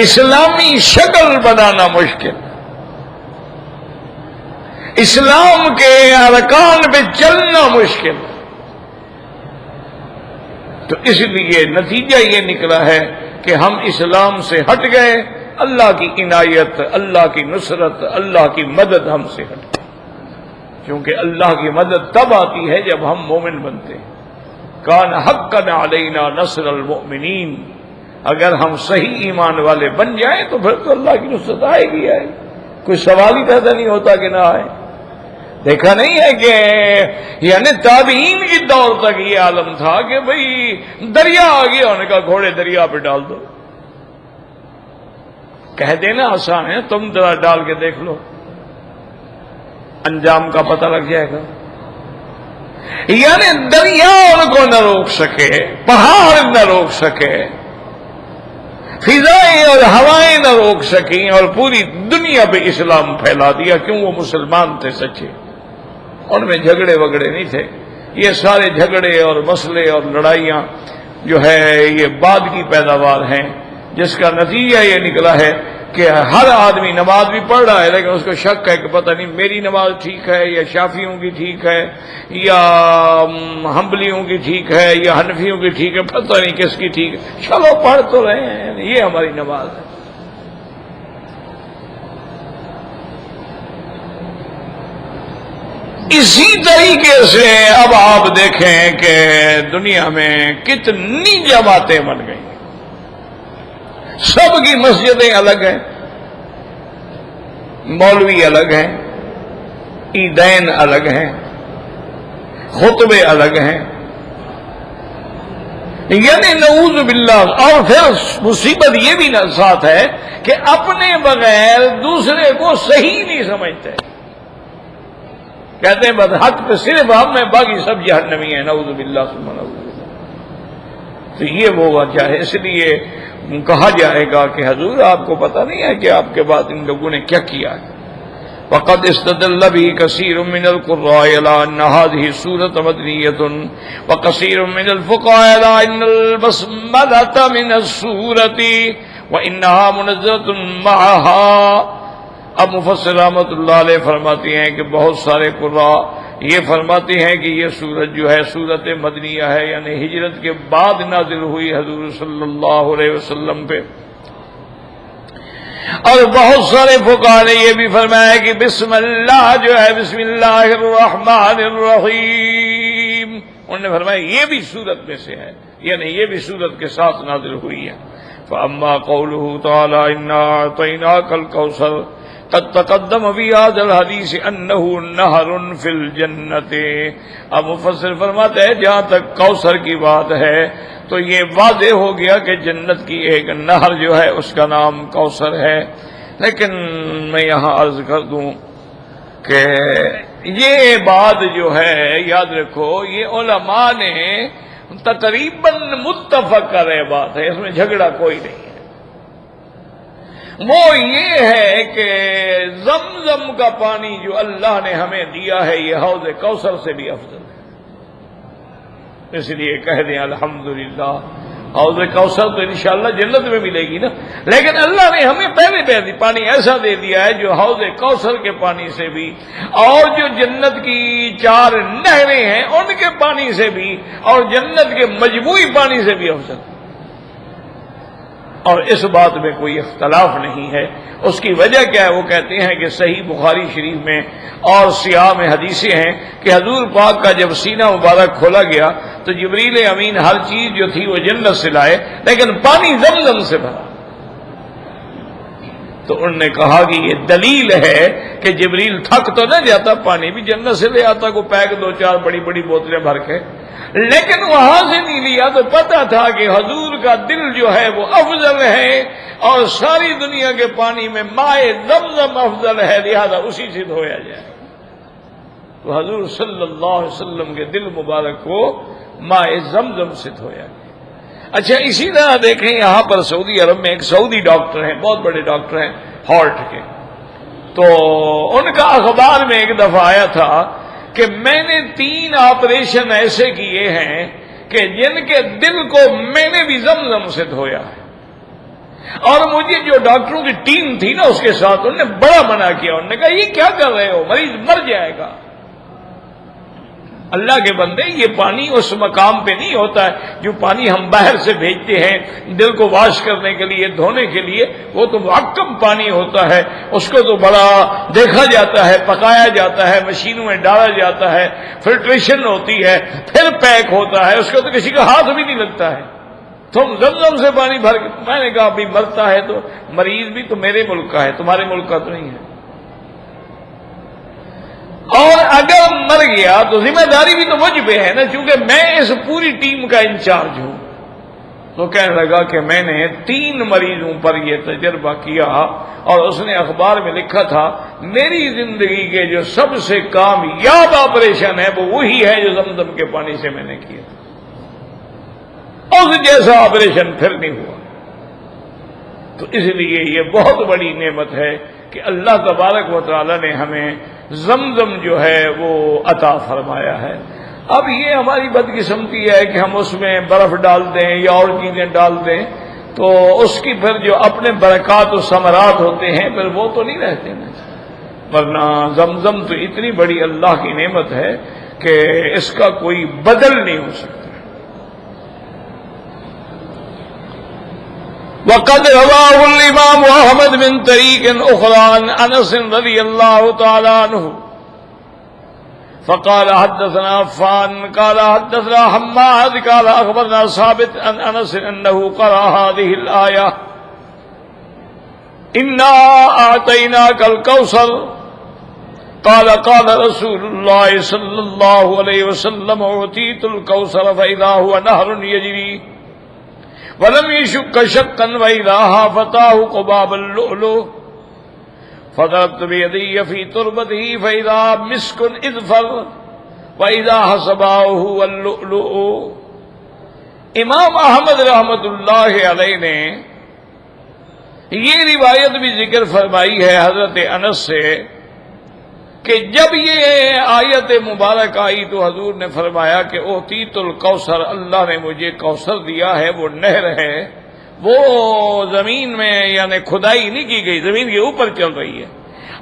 S1: اسلامی شکل بنانا مشکل ہے، اسلام کے ارکان پہ چلنا مشکل ہے۔ تو اس لیے نتیجہ یہ نکلا ہے کہ ہم اسلام سے ہٹ گئے، اللہ کی عنایت، اللہ کی نصرت، اللہ کی مدد ہم سے ہٹ گئی، کیونکہ اللہ کی مدد تب آتی ہے جب ہم مومن بنتے ہیں۔ کان حقا علینا نصر المؤمنین، اگر ہم صحیح ایمان والے بن جائیں تو پھر تو اللہ کی نصرت آئے گی، آئے گی، کوئی سوال ہی پیدا نہیں ہوتا کہ نہ آئے۔ دیکھا نہیں ہے کہ یعنی تابعین کی دور تک یہ عالم تھا کہ بھئی دریا آ گیا، انہوں نے کہا گھوڑے دریا پہ ڈال دو، کہہ دینا آسان ہے، تم ذرا ڈال کے دیکھ لو، انجام کا پتہ لگ جائے گا۔ یعنی دریا ان کو نہ روک سکے، پہاڑ نہ روک سکے، فضائیں اور ہوائیں نہ روک سکیں، اور پوری دنیا پہ اسلام پھیلا دیا۔ کیوں؟ وہ مسلمان تھے سچے، ان میں جھگڑے وگڑے نہیں تھے۔ یہ سارے جھگڑے اور مسئلے اور لڑائیاں جو ہے یہ بعد کی پیداوار ہیں، جس کا نتیجہ یہ نکلا ہے کہ ہر آدمی نماز بھی پڑھ رہا ہے لیکن اس کو شک ہے کہ پتہ نہیں میری نماز ٹھیک ہے یا شافیوں کی ٹھیک ہے یا حنبلیوں کی ٹھیک ہے یا حنفیوں کی ٹھیک ہے، پتہ نہیں کس کی ٹھیک ہے، چلو پڑھ تو رہے ہیں، یہ ہماری نماز ہے۔ اسی طریقے سے اب آپ دیکھیں کہ دنیا میں کتنی جماعتیں بن گئی، سب کی مسجدیں الگ ہیں، مولوی الگ ہیں، عیدین الگ ہیں، خطبے الگ ہیں، یعنی نعوذ باللہ۔ اور پھر مصیبت یہ بھی ساتھ ہے کہ اپنے بغیر دوسرے کو صحیح نہیں سمجھتے، کہتے ہیں بس حق پہ صرف ہم میں، باقی سب جہنمی ہیں، نعوذ باللہ ثم نعوذ باللہ۔ تو یہ وہ وجہ ہے، اس لیے کہا جائے گا کہ حضور آپ کو پتہ نہیں ہے کہ آپ کے بعد ان لوگوں نے کیا کیا ہے۔ وقد استدل به كثير من القراء على ان هذه سورة مدنية وكثير من الفقهاء على ان البسملة من السورة وانها منزلة معها۔ اب مفسر رحمۃ اللہ علیہ فرماتے ہیں کہ بہت سارے قراء یہ فرماتے ہیں کہ یہ سورت جو ہے سورت مدنیہ ہے، یعنی ہجرت کے بعد نازل ہوئی حضور صلی اللہ علیہ وسلم پہ۔ اور بہت سارے فقہاء نے یہ بھی فرمایا کہ بسم اللہ جو ہے بسم اللہ الرحمن الرحیم، انہوں نے فرمایا یہ بھی سورت میں سے ہے، یعنی یہ بھی سورت کے ساتھ نازل ہوئی ہے۔ فاما قوله تعالی انا اعطیناک الکوثر قد تقدم فی هذا الحدیث انه نہر فی الجنت۔ اب مفسر فرماتے ہیں جہاں تک کوثر کی بات ہے تو یہ واضح ہو گیا کہ جنت کی ایک نہر جو ہے اس کا نام کوثر ہے۔ لیکن میں یہاں عرض کر دوں کہ یہ بات جو ہے یاد رکھو، یہ علماء نے تقریباً متفق کرے بات ہے، اس میں جھگڑا کوئی نہیں ہے۔ وہ یہ ہے کہ زمزم کا پانی جو اللہ نے ہمیں دیا ہے یہ حوض کوثر سے بھی افضل ہے، اس لیے کہہ دیں الحمدللہ۔ حوض کوثر تو انشاءاللہ جنت میں ملے گی نا، لیکن اللہ نے ہمیں پہلے پانی ایسا دے دیا ہے جو حوض کوثر کے پانی سے بھی اور جو جنت کی 4 نہریں ہیں ان کے پانی سے بھی اور جنت کے مجموعی پانی سے بھی افضل، اور اس بات میں کوئی اختلاف نہیں ہے۔ اس کی وجہ کیا ہے؟ وہ کہتے ہیں کہ صحیح بخاری شریف میں اور سیاہ میں حدیثیں ہیں کہ حضور پاک کا جب سینہ مبارک کھولا گیا تو جبریل امین ہر چیز جو تھی وہ جنت سے لائے، لیکن پانی زمزم سے بھرا۔ تو انہوں نے کہا کہ یہ دلیل ہے کہ جبریل تھک تو نہ جاتا، پانی بھی جنت سے لے آتا، کو پیک 2-4 بڑی بڑی بوتلیں بھر کے، لیکن وہاں سے نہیں لیا تو پتا تھا کہ حضور کا دل جو ہے وہ افضل ہے اور ساری دنیا کے پانی میں مائے زمزم افضل ہے، لہذا اسی سے دھویا جائے۔ تو حضور صلی اللہ علیہ وسلم کے دل مبارک کو مائے زمزم سے دھویا گیا۔ اچھا، اسی طرح دیکھیں یہاں پر سعودی عرب میں ایک سعودی ڈاکٹر ہیں، بہت بڑے ڈاکٹر ہیں ہارٹ کے، تو ان کا اخبار میں ایک دفعہ آیا تھا کہ میں نے 3 آپریشن ایسے کیے ہیں کہ جن کے دل کو میں نے بھی زمزم سے دھویا ہے، اور مجھے جو ڈاکٹروں کی ٹیم تھی نا اس کے ساتھ انہوں نے بڑا منع کیا، انہوں نے کہا یہ کیا کر رہے ہو، مریض مر جائے گا۔ اللہ کے بندے، یہ پانی اس مقام پہ نہیں ہوتا ہے جو پانی ہم باہر سے بھیجتے ہیں دل کو واش کرنے کے لیے، دھونے کے لیے، وہ تو معقم پانی ہوتا ہے، اس کو تو بڑا دیکھا جاتا ہے، پکایا جاتا ہے، مشینوں میں ڈالا جاتا ہے، فلٹریشن ہوتی ہے، پھر پیک ہوتا ہے، اس کو تو کسی کا ہاتھ بھی نہیں لگتا ہے۔ تم زمزم سے پانی بھر کے، میں نے کہا ابھی مرتا ہے تو مریض بھی تو میرے ملک کا ہے، تمہارے ملک کا تو نہیں ہے، اور اگر مر گیا تو ذمہ داری بھی تو مجھ پہ ہے نا، چونکہ میں اس پوری ٹیم کا انچارج ہوں۔ تو کہنے لگا کہ میں نے 3 مریضوں پر یہ تجربہ کیا، اور اس نے اخبار میں لکھا تھا میری زندگی کے جو سب سے کامیاب آپریشن ہے وہ وہی ہے جو زمزم کے پانی سے میں نے کیا، اس جیسا آپریشن پھر نہیں ہوا۔ تو اس لیے یہ بہت بڑی نعمت ہے کہ اللہ تبارک و تعالی نے ہمیں زمزم جو ہے وہ عطا فرمایا ہے۔ اب یہ ہماری بدقسمتی ہے کہ ہم اس میں برف ڈال دیں یا اور چیزیں ڈال دیں تو اس کی پھر جو اپنے برکات و ثمرات ہوتے ہیں پھر وہ تو نہیں رہتے نا، ورنہ زمزم تو اتنی بڑی اللہ کی نعمت ہے کہ اس کا کوئی بدل نہیں ہو سکتا۔ وقد رواه الامام احمد من طريق اخرى عن انس رضي الله تعالى عنه فقال حدثنا عفان قال حدثنا حماد قال اخبرنا ثابت عن انس انه قرأ هذه الآية انا اعطيناك الكوثر قال قال رسول الله صلى الله عليه وسلم اعطيت الكوثر فإذا هو نهر يجري ولم يشك شقا وإذا فتاه قباب اللؤلؤ فضربت بيدي في تربته فإذا مسك اذفر وإذا حسباه اللؤلؤ۔ امام احمد رحمت اللہ علیہ نے یہ روایت بھی ذکر فرمائی ہے حضرت انس سے کہ جب یہ آیت مبارک آئی تو حضور نے فرمایا کہ اوتیت الکوثر، اللہ نے مجھے کوثر دیا ہے، وہ نہر ہے، وہ زمین میں یعنی کھدائی نہیں کی گئی، زمین کے اوپر چل رہی ہے،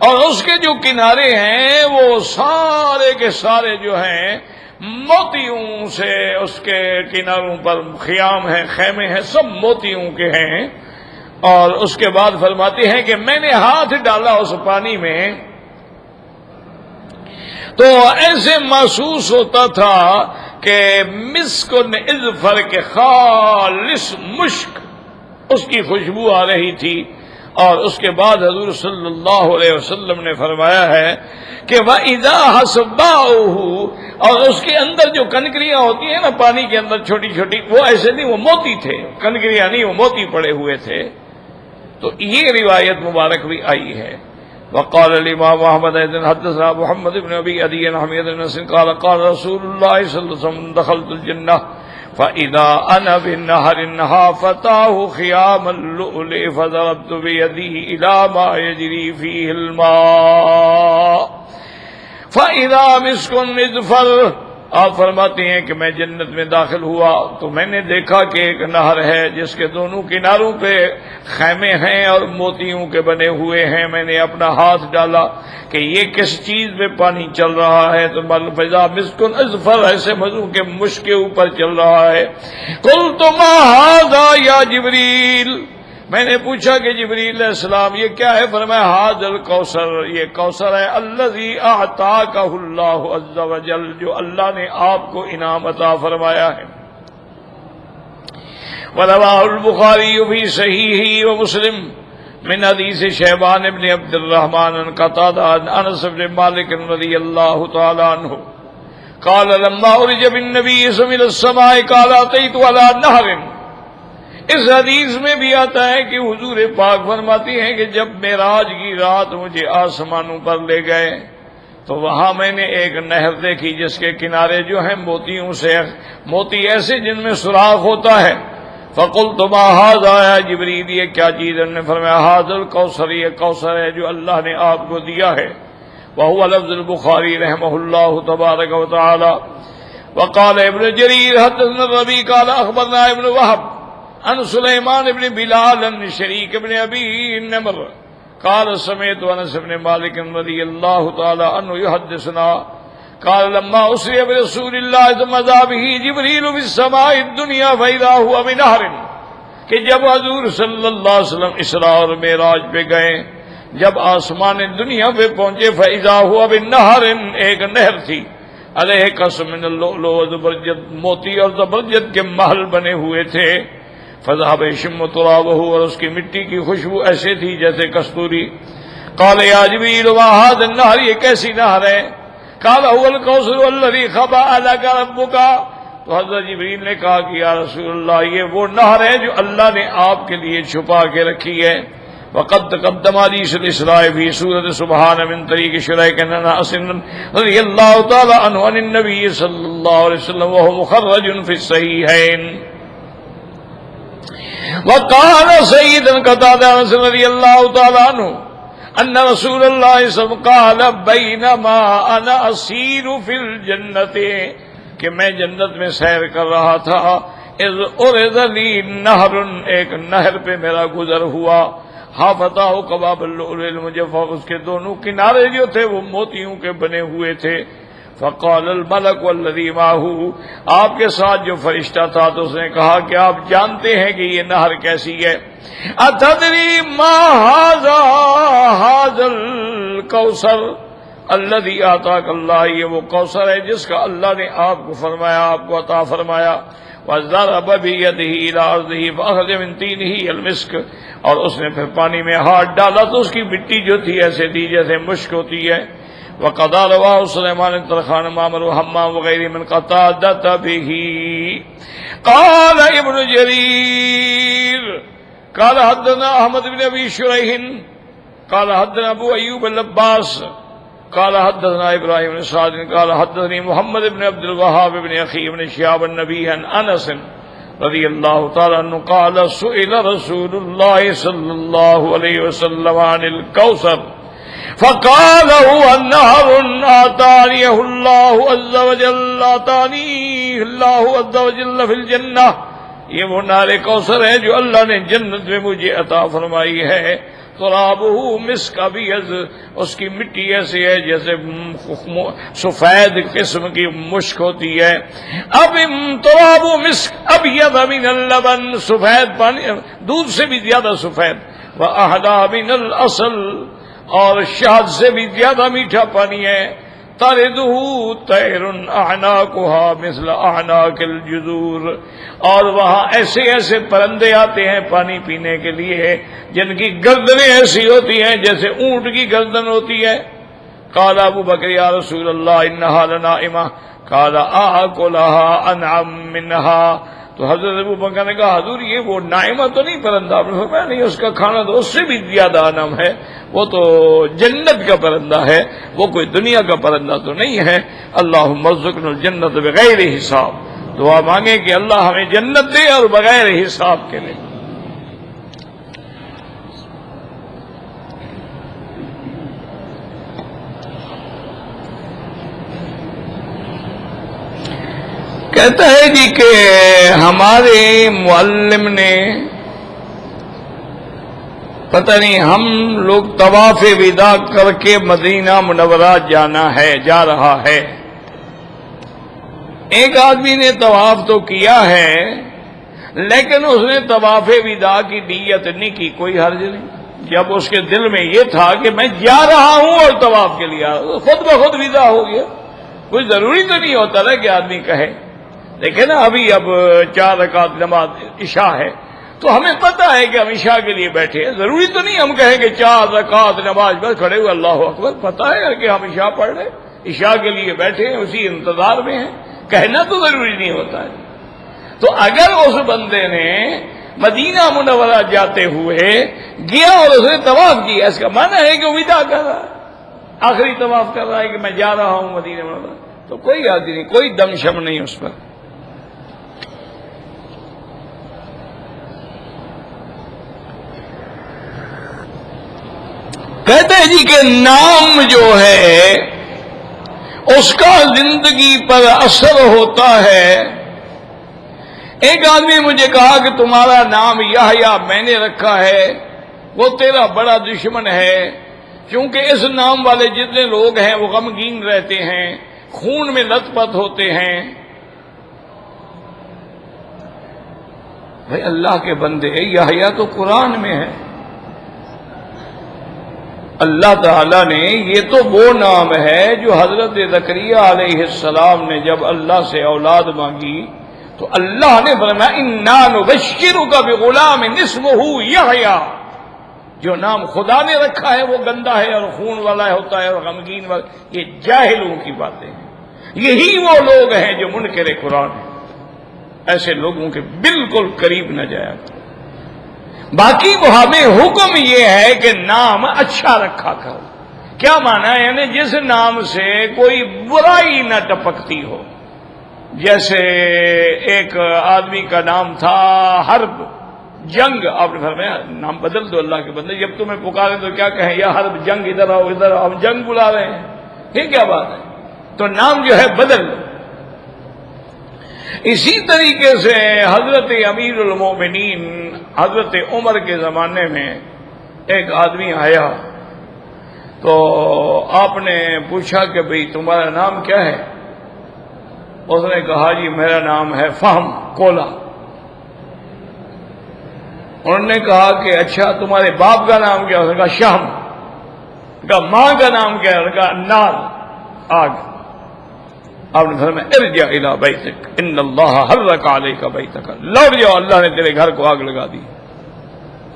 S1: اور اس کے جو کنارے ہیں وہ سارے کے سارے جو ہیں موتیوں سے، اس کے کناروں پر خیام ہیں، خیمے ہیں، سب موتیوں کے ہیں۔ اور اس کے بعد فرماتے ہیں کہ میں نے ہاتھ ڈالا اس پانی میں تو ایسے محسوس ہوتا تھا کہ مسک اذفر کے خالص مشک اس کی خوشبو آ رہی تھی۔ اور اس کے بعد حضور صلی اللہ علیہ وسلم نے فرمایا ہے کہ وَإِذَا حَسَبَاؤُهُ، اور اس کے اندر جو کنکریاں ہوتی ہیں نا پانی کے اندر چھوٹی چھوٹی، وہ ایسے نہیں، وہ موتی تھے، کنکریاں نہیں، وہ موتی پڑے ہوئے تھے۔ تو یہ روایت مبارک بھی آئی ہے۔ وقال الامام احمد اذن حدثنا محمد بن ابي عدي عن حميد بن انس قال قال رسول الله صلى الله عليه وسلم دخلت الجنه فَإِذَا أَنَا بِالنَّهَرِ حَافَتَاهُ خِيَامَ اللُّؤْلُؤِ فَضَرَبْتُ بِيَدِي إِلَى مَا يَجْرِي فِيهِ الْمَاءُ فَإِذَا مِسْكٌ مِذْفَرٌ۔ آپ فرماتے ہیں کہ میں جنت میں داخل ہوا تو میں نے دیکھا کہ ایک نہر ہے جس کے دونوں کناروں پہ خیمے ہیں اور موتیوں کے بنے ہوئے ہیں۔ میں نے اپنا ہاتھ ڈالا کہ یہ کس چیز پہ پانی چل رہا ہے، تو فضا مسکن اظفر، ایسے مزوں کے مشک کے اوپر چل رہا ہے۔ قلت ما ھذا یا جبریل، میں نے پوچھا کہ جبریل علیہ السلام یہ کیا ہے؟ فرمایا ھذا الکوثر، یہ کوثر ہے، الذی اعطاکہ اللہ عز وجل، جو اللہ نے آپ کو انعام عطا فرمایا ہے۔ ورواه البخاری فی صحیحہ ومسلم من حدیث شیبان بن عبد الرحمن عن قتادہ عن انس بن مالک رضی اللہ تعالی عنہ قال لما عرج بالنبی صلی اللہ علیہ وسلم قال اتیت علی نہر۔ اس حدیث میں بھی آتا ہے کہ حضور پاک فرماتی ہیں کہ جب معراج کی رات مجھے آسمانوں پر لے گئے تو وہاں میں نے ایک نہر دیکھی جس کے کنارے جو ہیں موتیوں سے، موتی ایسے جن میں سوراخ ہوتا ہے۔ فقلت ما ھذا یا جبریل، یہ کیا چیز ہے؟ انہوں نے فرمایا ھذا الکوثر، یہ کوثر ہے جو اللہ نے آپ کو دیا ہے۔ وہو لفظ البخاری رحمہ اللہ تبارک و تعالی۔ وقال ابن جریر حدثنا الربیع قال اخبرنا ابن وهب عن سلیمان بن بلال عن شریک بن ابی نمر قال سمعت انس بن مالک رضی اللہ تعالی عنہ یحدثنا قال لما اسری برسول اللہ ثم ذا به جبریل فی السماء الدنیا فاذا هو بنہر، کہ جب حضور صلی اللہ علیہ وسلم اسراء اور معراج پہ گئے، جب آسمان دنیا پہ پہنچے فاذا هو بنہر، ایک نہر تھی، علیہ قصر من اللؤلؤ والزبرجد، موتی اور زبرجد کے محل بنے ہوئے تھے۔ فذهب يشم ترابه، اور اس کی مٹی کی خوشبو ایسے تھی جیسے کستوری۔ قال یا جبریل ما ھذا النہر، یہ کیسی نہر ہے؟ قال هو الکوثر الذی خبأ لك ربک، تو حضرت جبریل نے کہا کہ یا رسول اللہ یہ وہ نہر ہے جو اللہ نے آپ کے لیے چھپا کے رکھی ہے۔ وقد تقدم حدیث الاسراء فی سورۃ سبحان من طریق شریک بن انس رضی اللہ تعالی عنہ عن النبی صلی اللہ علیہ وسلم وهو مخرج فی الصحیحین۔ وقال سیدنا قتادہ انس رضی اللہ تعالی عنہ ان رسول اللہ صلی اللہ علیہ وسلم قال بینما انا اسیر فی الجنت، کہ میں جنت میں سیر کر رہا تھا، اذ ارد لی نہر، ایک نہر پہ میرا گزر ہوا، حافتہ کباب اللؤلؤ المجفف، اس کے دونوں کنارے جو تھے وہ موتیوں کے بنے ہوئے تھے۔ فقال الملک والذی معہ، آپ کے ساتھ جو فرشتہ تھا تو اس نے کہا کہ آپ جانتے ہیں کہ یہ نہر کیسی ہے؟ اتدری ما ھذا ھذا الکوثر الذی آتاک اللہ، یہ وہ کوثر ہے جس کا اللہ نے آپ کو فرمایا، آپ کو عطا فرمایا۔ وضرب بیدہ الی ارضہ فاخرج من طینہ المسک، اور اس نے پھر پانی میں ہاتھ ڈالا تو اس کی مٹی جو تھی ایسے تھی جیسے مشک ہوتی ہے۔ وقضى رواه سليمان الطرخان معمر وحمام وغيره من قتادة به۔ قال ابن جرير قال حدثنا احمد بن ابي شريح قال حدثنا ابو ايوب اللباس قال حدثنا ابراهيم بن سعد قال حدثني محمد بن عبد الوهاب بن اخي بن شهاب النبي عن انس رضي الله تعالى عنه قال سئل رسول الله صلى الله عليه وسلم عن الكوثر فقال هو النهر آتانيه الله عز وجل، آتانيه الله عز وجل في الجنة، یہ وہ نہر کوثر ہے جو اللہ نے جنت میں مجھے عطا فرمائی ہے۔ ترابہ مسک ابیض، اس کی مٹی ایسی ہے جیسے سفید قسم کی مشک ہوتی ہے۔ اب تراب مسک ابیض من اللبن، سفید پانی دودھ سے بھی زیادہ سفید، واحلی من العسل، اور شہد سے بھی زیادہ میٹھا پانی ہے۔ تردہ طیر اعناقها مثل اعناق الجذور، اور وہاں ایسے ایسے پرندے آتے ہیں پانی پینے کے لیے جن کی گردنیں ایسی ہوتی ہیں جیسے اونٹ کی گردن ہوتی ہے۔ قال ابو بکر یا رسول اللہ انہا لنائمہ قال آکلها انعم منها، تو حضرت ابو بکر نے کہا حضور یہ وہ نائمہ تو نہیں پرندہ؟ آپ نے فرمایا نہیں، اس کا کھانا تو اس سے بھی زیادہ انعم ہے، وہ تو جنت کا پرندہ ہے، وہ کوئی دنیا کا پرندہ تو نہیں ہے۔ اللہم ارزقنا الجنت بغیر حساب۔ دعا مانگے کہ اللہ ہمیں جنت دے اور بغیر حساب کے لے. کہتا ہے جی کہ ہمارے معلم نے پتہ نہیں ہم لوگ طواف وداع کر کے مدینہ منورہ جا رہا ہے. ایک آدمی نے طواف تو کیا ہے لیکن اس نے طواف وداع کی نیت نہیں کی، کوئی حرج نہیں. جب اس کے دل میں یہ تھا کہ میں جا رہا ہوں اور طواف کے لیے خود بخود وداع ہو گیا. کوئی ضروری تو نہیں ہوتا نا کہ آدمی کہے. دیکھیں نا اب 4 رکعت نماز عشاء ہے تو ہمیں پتہ ہے کہ ہم عشاء کے لیے بیٹھے ہیں. ضروری تو نہیں ہم کہیں کہ 4 رکعت نماز بس کھڑے ہوئے اللہ اکبر. پتہ ہے کہ ہم عشاء پڑھ رہے، عشاء کے لیے بیٹھے ہیں، اسی انتظار میں ہیں. کہنا تو ضروری نہیں ہوتا ہے. تو اگر اس بندے نے مدینہ منورہ جاتے ہوئے گیا اور اس نے طواف کیا، اس کا معنی ہے کہ وہ وداع کر رہا ہے، آخری طواف کر رہا ہے کہ میں جا رہا ہوں مدینہ منورہ. تو کوئی آدمی نہیں، کوئی دم شم نہیں اس پر. کہتے ہیں جی کہ نام جو ہے اس کا زندگی پر اثر ہوتا ہے. ایک آدمی نے مجھے کہا کہ تمہارا نام یحییٰ میں نے رکھا ہے، وہ تیرا بڑا دشمن ہے، کیونکہ اس نام والے جتنے لوگ ہیں وہ غمگین رہتے ہیں، خون میں لت پت ہوتے ہیں. بھائی اللہ کے بندے، یحییٰ تو قرآن میں ہے. اللہ تعالیٰ نے، یہ تو وہ نام ہے جو حضرت زکریا علیہ السلام نے جب اللہ سے اولاد مانگی تو اللہ نے فرمایا انا نبشرک بغلام اسمہ یحییٰ. جو نام خدا نے رکھا ہے وہ گندا ہے اور خون والا ہوتا ہے اور غمگین والا. یہ جاہلوں کی باتیں ہیں. یہی وہ لوگ ہیں جو منکر قرآن ہیں. ایسے لوگوں کے بالکل قریب نہ جایا. باقی وہ ہمیں حکم یہ ہے کہ نام اچھا رکھا کرو. کیا مانا ہے؟ یعنی جس نام سے کوئی برائی نہ ٹپکتی ہو. جیسے ایک آدمی کا نام تھا حرب، جنگ. آپ نے فرمایا نام بدل دو اللہ کے بندے. جب تمہیں پکارے تو کیا کہیں؟ یا حرب، جنگ، ادھر آؤ ادھر آؤ. ہم جنگ بلا رہے ہیں، یہ کیا بات ہے؟ تو نام جو ہے بدل دو. اسی طریقے سے حضرت امیر المومنین حضرت عمر کے زمانے میں ایک آدمی آیا تو آپ نے پوچھا کہ بھئی تمہارا نام کیا ہے؟ اس نے کہا جی میرا نام ہے فہم کولا. انہوں نے کہا کہ اچھا تمہارے باپ کا نام کیا؟ اس نے کہا شہم. کہا ماں کا نام کیا؟ اس نے کہا نار، آگ. آپ نے فرمایا ارجع الی بیتک ان اللہ حرک علیک بیتک. لوٹ جاؤ، اللہ نے تیرے گھر کو آگ لگا دی.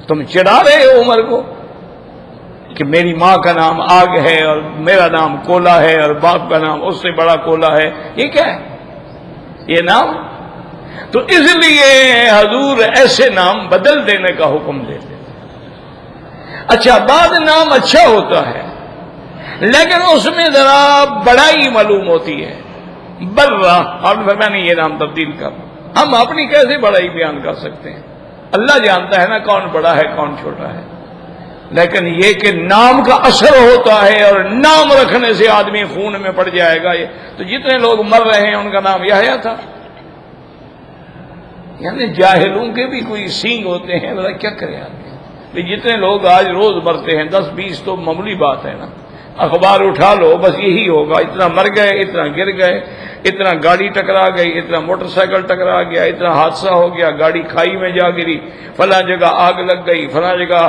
S1: تم چڑھا رہے ہو عمر کو کہ میری ماں کا نام آگ ہے اور میرا نام کولا ہے اور باپ کا نام اس سے بڑا کولا ہے. یہ کیا ہے یہ نام؟ تو اس لیے حضور ایسے نام بدل دینے کا حکم دیتے. اچھا بعد نام اچھا ہوتا ہے لیکن اس میں ذرا بڑائی معلوم ہوتی ہے. برا آپ نے فرمایا نہیں یہ نام تبدیل کر. ہم اپنی کیسے بڑائی بیان کر سکتے ہیں؟ اللہ جانتا ہے نا کون بڑا ہے کون چھوٹا ہے. لیکن یہ کہ نام کا اثر ہوتا ہے اور نام رکھنے سے آدمی خون میں پڑ جائے گا. یہ تو جتنے لوگ مر رہے ہیں ان کا نام یحییٰ تھا. یعنی جاہلوں کے بھی کوئی سینگ ہوتے ہیں. ذرا کیا کرے آدمی؟ جتنے لوگ آج روز مرتے ہیں 10-20 تو معمولی بات ہے نا. اخبار اٹھا لو بس یہی ہوگا. اتنا مر گئے، اتنا گر گئے، اتنا گاڑی ٹکرا گئی، اتنا موٹر سائیکل ٹکرا گیا، اتنا حادثہ ہو گیا، گاڑی کھائی میں جا گری، فلاں جگہ آگ لگ گئی، فلاں جگہ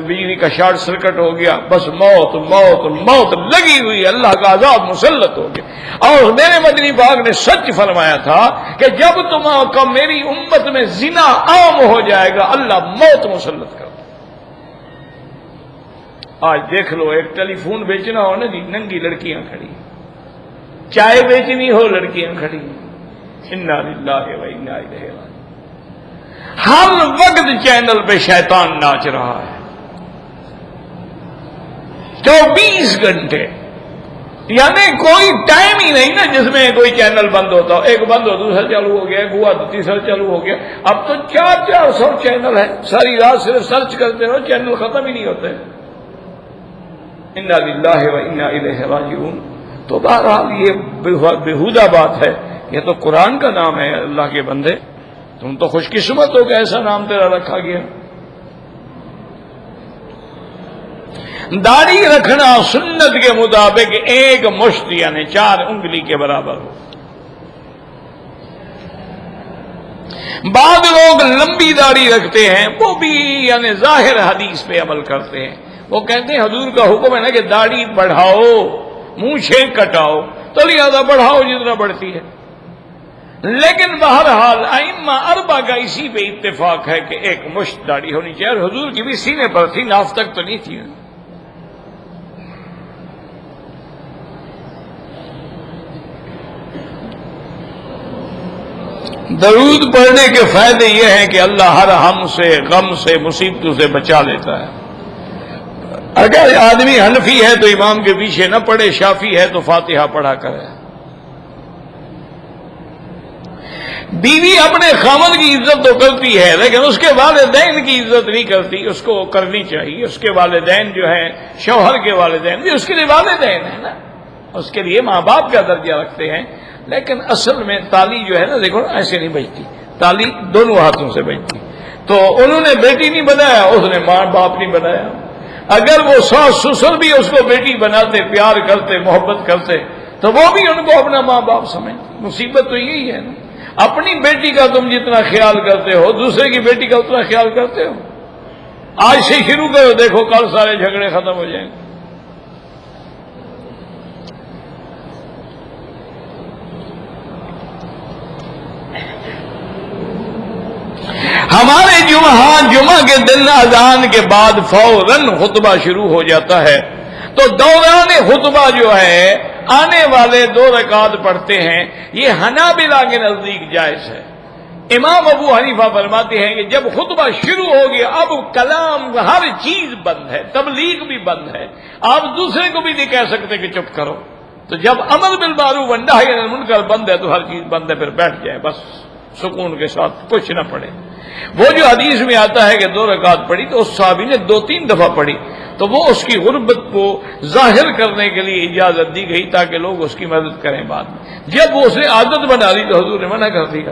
S1: بجلی کا شارٹ سرکٹ ہو گیا. بس موت موت موت لگی ہوئی. اللہ کا عذاب مسلط ہو گیا. اور میرے مدنی پاک نے سچ فرمایا تھا کہ جب تم میری امت میں زنا عام ہو جائے گا اللہ موت مسلط کر. آج دیکھ لو ایک ٹیلی فون بیچنا ہو نا جی، ننگی لڑکیاں کھڑی. چائے بیچنی ہو لڑکیاں کھڑی. انا للہ و انا الیہ راجعون. ہر وقت چینل پہ شیطان ناچ رہا ہے 24 گھنٹے. یعنی کوئی ٹائم ہی نہیں نا جس میں کوئی چینل بند ہوتا ہو، ایک بند ہو دوسرا چالو ہو گیا، ایک ہوا تو تیسرا چالو ہو گیا۔ اب تو 400 چینل ہیں، ساری رات صرف سرچ کرتے رہو، چینل ختم ہی نہیں ہوتے۔ انا للہ و انا الیہ راجعون۔ تو بہرحال یہ بےہودہ بات ہے، یہ تو قرآن کا نام ہے اللہ کے بندے، تم تو خوش قسمت ہو کہ ایسا نام تیرا رکھا گیا۔ داڑھی رکھنا سنت کے مطابق ایک مشت یعنی 4 انگلی کے برابر ہو۔ بعض لوگ لمبی داڑھی رکھتے ہیں، وہ بھی یعنی ظاہر حدیث پہ عمل کرتے ہیں، وہ کہتے ہیں حضور کا حکم ہے نا کہ داڑھی بڑھاؤ، مونچھیں کٹاؤ، تو لہذا بڑھاؤ جتنا بڑھتی ہے۔ لیکن بہرحال ائمہ 4 کا اسی پہ اتفاق ہے کہ ایک مشت داڑھی ہونی چاہیے، اور حضور کی بھی سینے پر تھی، ناف تک تو نہیں تھی۔ درود پڑھنے کے فائدے یہ ہیں کہ اللہ ہر ہم سے، غم سے، مصیبتوں سے بچا لیتا ہے۔ اگر آدمی حنفی ہے تو امام کے پیچھے نہ پڑھے، شافی ہے تو فاتحہ پڑھا کرے۔ بیوی اپنے خاوند کی عزت تو کرتی ہے لیکن اس کے والدین کی عزت نہیں کرتی، اس کو کرنی چاہیے۔ اس کے والدین جو ہیں، شوہر کے والدین بھی اس کے لیے والدین ہیں نا، اس کے لیے ماں باپ کا درجہ رکھتے ہیں۔ لیکن اصل میں تالی جو ہے نا، دیکھو ایسے نہیں بجتی، تالی دونوں ہاتھوں سے بجتی۔ تو انہوں نے بیٹی نہیں بنایا، اس نے ماں باپ نہیں بنایا۔ اگر وہ ساس سسر بھی اس کو بیٹی بناتے، پیار کرتے، محبت کرتے، تو وہ بھی ان کو اپنا ماں باپ سمجھتے۔ مصیبت تو یہی ہے نا، اپنی بیٹی کا تم جتنا خیال کرتے ہو، دوسرے کی بیٹی کا اتنا خیال کرتے ہو۔ آج سے شروع کرو، دیکھو کل سارے جھگڑے ختم ہو جائیں گے۔ ہمارے جمعہ کے دن اذان کے بعد فوراً خطبہ شروع ہو جاتا ہے، تو دوران خطبہ جو ہے آنے والے 2 رکعت پڑھتے ہیں، یہ حنابلہ کے نزدیک جائز ہے۔ امام ابو حنیفہ فرماتے ہیں کہ جب خطبہ شروع ہو گیا، اب کلام ہر چیز بند ہے، تبلیغ بھی بند ہے، آپ دوسرے کو بھی نہیں کہہ سکتے کہ چپ کرو۔ تو جب امر بالمعروف والنہی عن المنکر بند ہے تو ہر چیز بند ہے، پھر بیٹھ جائے بس سکون کے ساتھ، کچھ نہ پڑھے۔ وہ جو حدیث میں آتا ہے کہ 2 رکعت پڑھی تو اس صحابی نے 2-3 دفعہ پڑھی، تو وہ اس کی غربت کو ظاہر کرنے کے لیے اجازت دی گئی تاکہ لوگ اس کی مدد کریں بعد میں۔ جب وہ اسے عادت بنا لی تو حضور نے منع کر دیا۔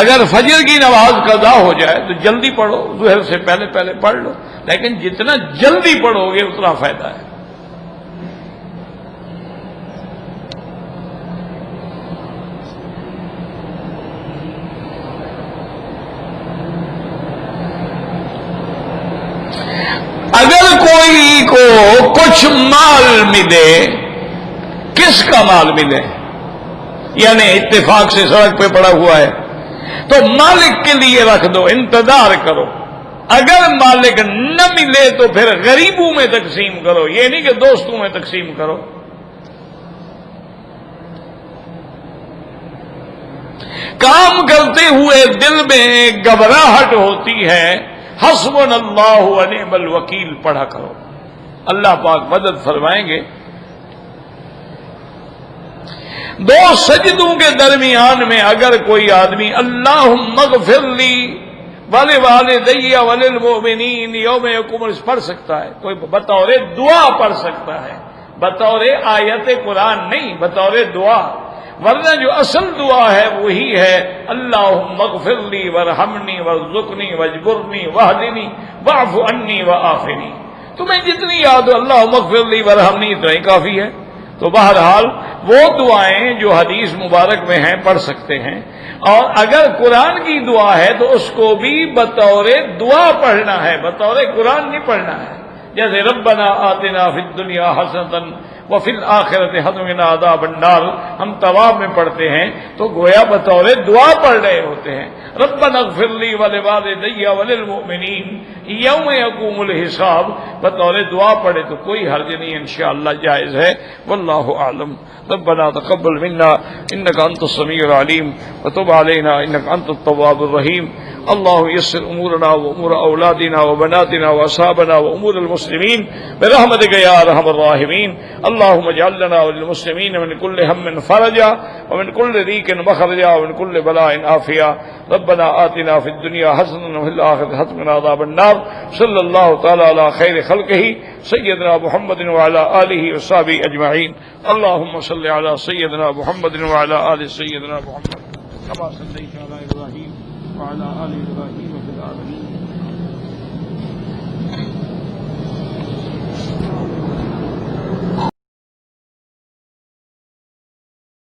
S1: اگر فجر کی نماز قضا ہو جائے تو جلدی پڑھو، ظہر سے پہلے پڑھ لو، لیکن جتنا جلدی پڑھو گے اتنا فائدہ ہے۔ اگر کوئی کو کچھ مال ملے، کس کا مال ملے، یعنی اتفاق سے سڑک پہ پڑا ہوا ہے، تو مالک کے لیے رکھ دو، انتظار کرو۔ اگر مالک نہ ملے تو پھر غریبوں میں تقسیم کرو، یہ نہیں کہ دوستوں میں تقسیم کرو۔ کام کرتے ہوئے دل میں گھبراہٹ ہوتی ہے، حسبنا اللہ و نعم الوکیل پڑھا کرو، اللہ پاک مدد فرمائیں گے۔ 2 سجدوں کے درمیان میں اگر کوئی آدمی اللہم اغفر لی ولوالدی وللمؤمنین یوم یقوم پڑھ سکتا ہے، کوئی بطور دعا پڑھ سکتا ہے، بطور آیت قرآن نہیں، بطور دعا۔ ورنہ جو اصل دعا ہے وہی ہے اللہم اغفر لی وارحمنی وارزقنی واجبرنی واہدنی واعف عنی وعافنی۔ تمہیں جتنی یاد ہو اللہم اغفر لی وارحمنی اتنا ہی کافی ہے۔ تو بہرحال وہ دعائیں جو حدیث مبارک میں ہیں پڑھ سکتے ہیں، اور اگر قرآن کی دعا ہے تو اس کو بھی بطور دعا پڑھنا ہے، بطور قرآن نہیں پڑھنا ہے۔ جیسے ربنا آتنا فی الدنیا حسنۃ وفی الآخرۃ حسنۃ وقنا عذاب النار ہم طواف میں پڑھتے ہیں تو گویا بطور دعا پڑھ رہے ہوتے ہیں۔ ربنا اغفر لی ولوالدی وللمؤمنین یوم یقوم الحساب بطور دعا پڑھے تو کوئی حرج نہیں، انشاءاللہ جائز ہے۔ واللہ اعلم۔ ربنا تقبل منا انک انت السمیع العلیم وتب علینا انک انت التواب الرحیم اللهم يسر امورنا وامور اولادنا وبناتنا واصحابنا وامور المسلمين برحمتك يا ارحم الراحمين. اللهم اجعل لنا وللمسلمين من كل هم فرجا ومن كل ضيق مخرجا ومن كل بلاء عافيا. ربنا آتنا في الدنيا حسنة وفي الآخرة حسنة وقنا عذاب النار. صلی اللہ تعالی علی خیر خلقہ سیدنا محمد وعلى آلہ وصحبہ اجمعین. اللهم صل على سيدنا محمد وعلى آل سيدنا محمد كما صليت على إبراهيم وعلى آل إبراهيم في العالمين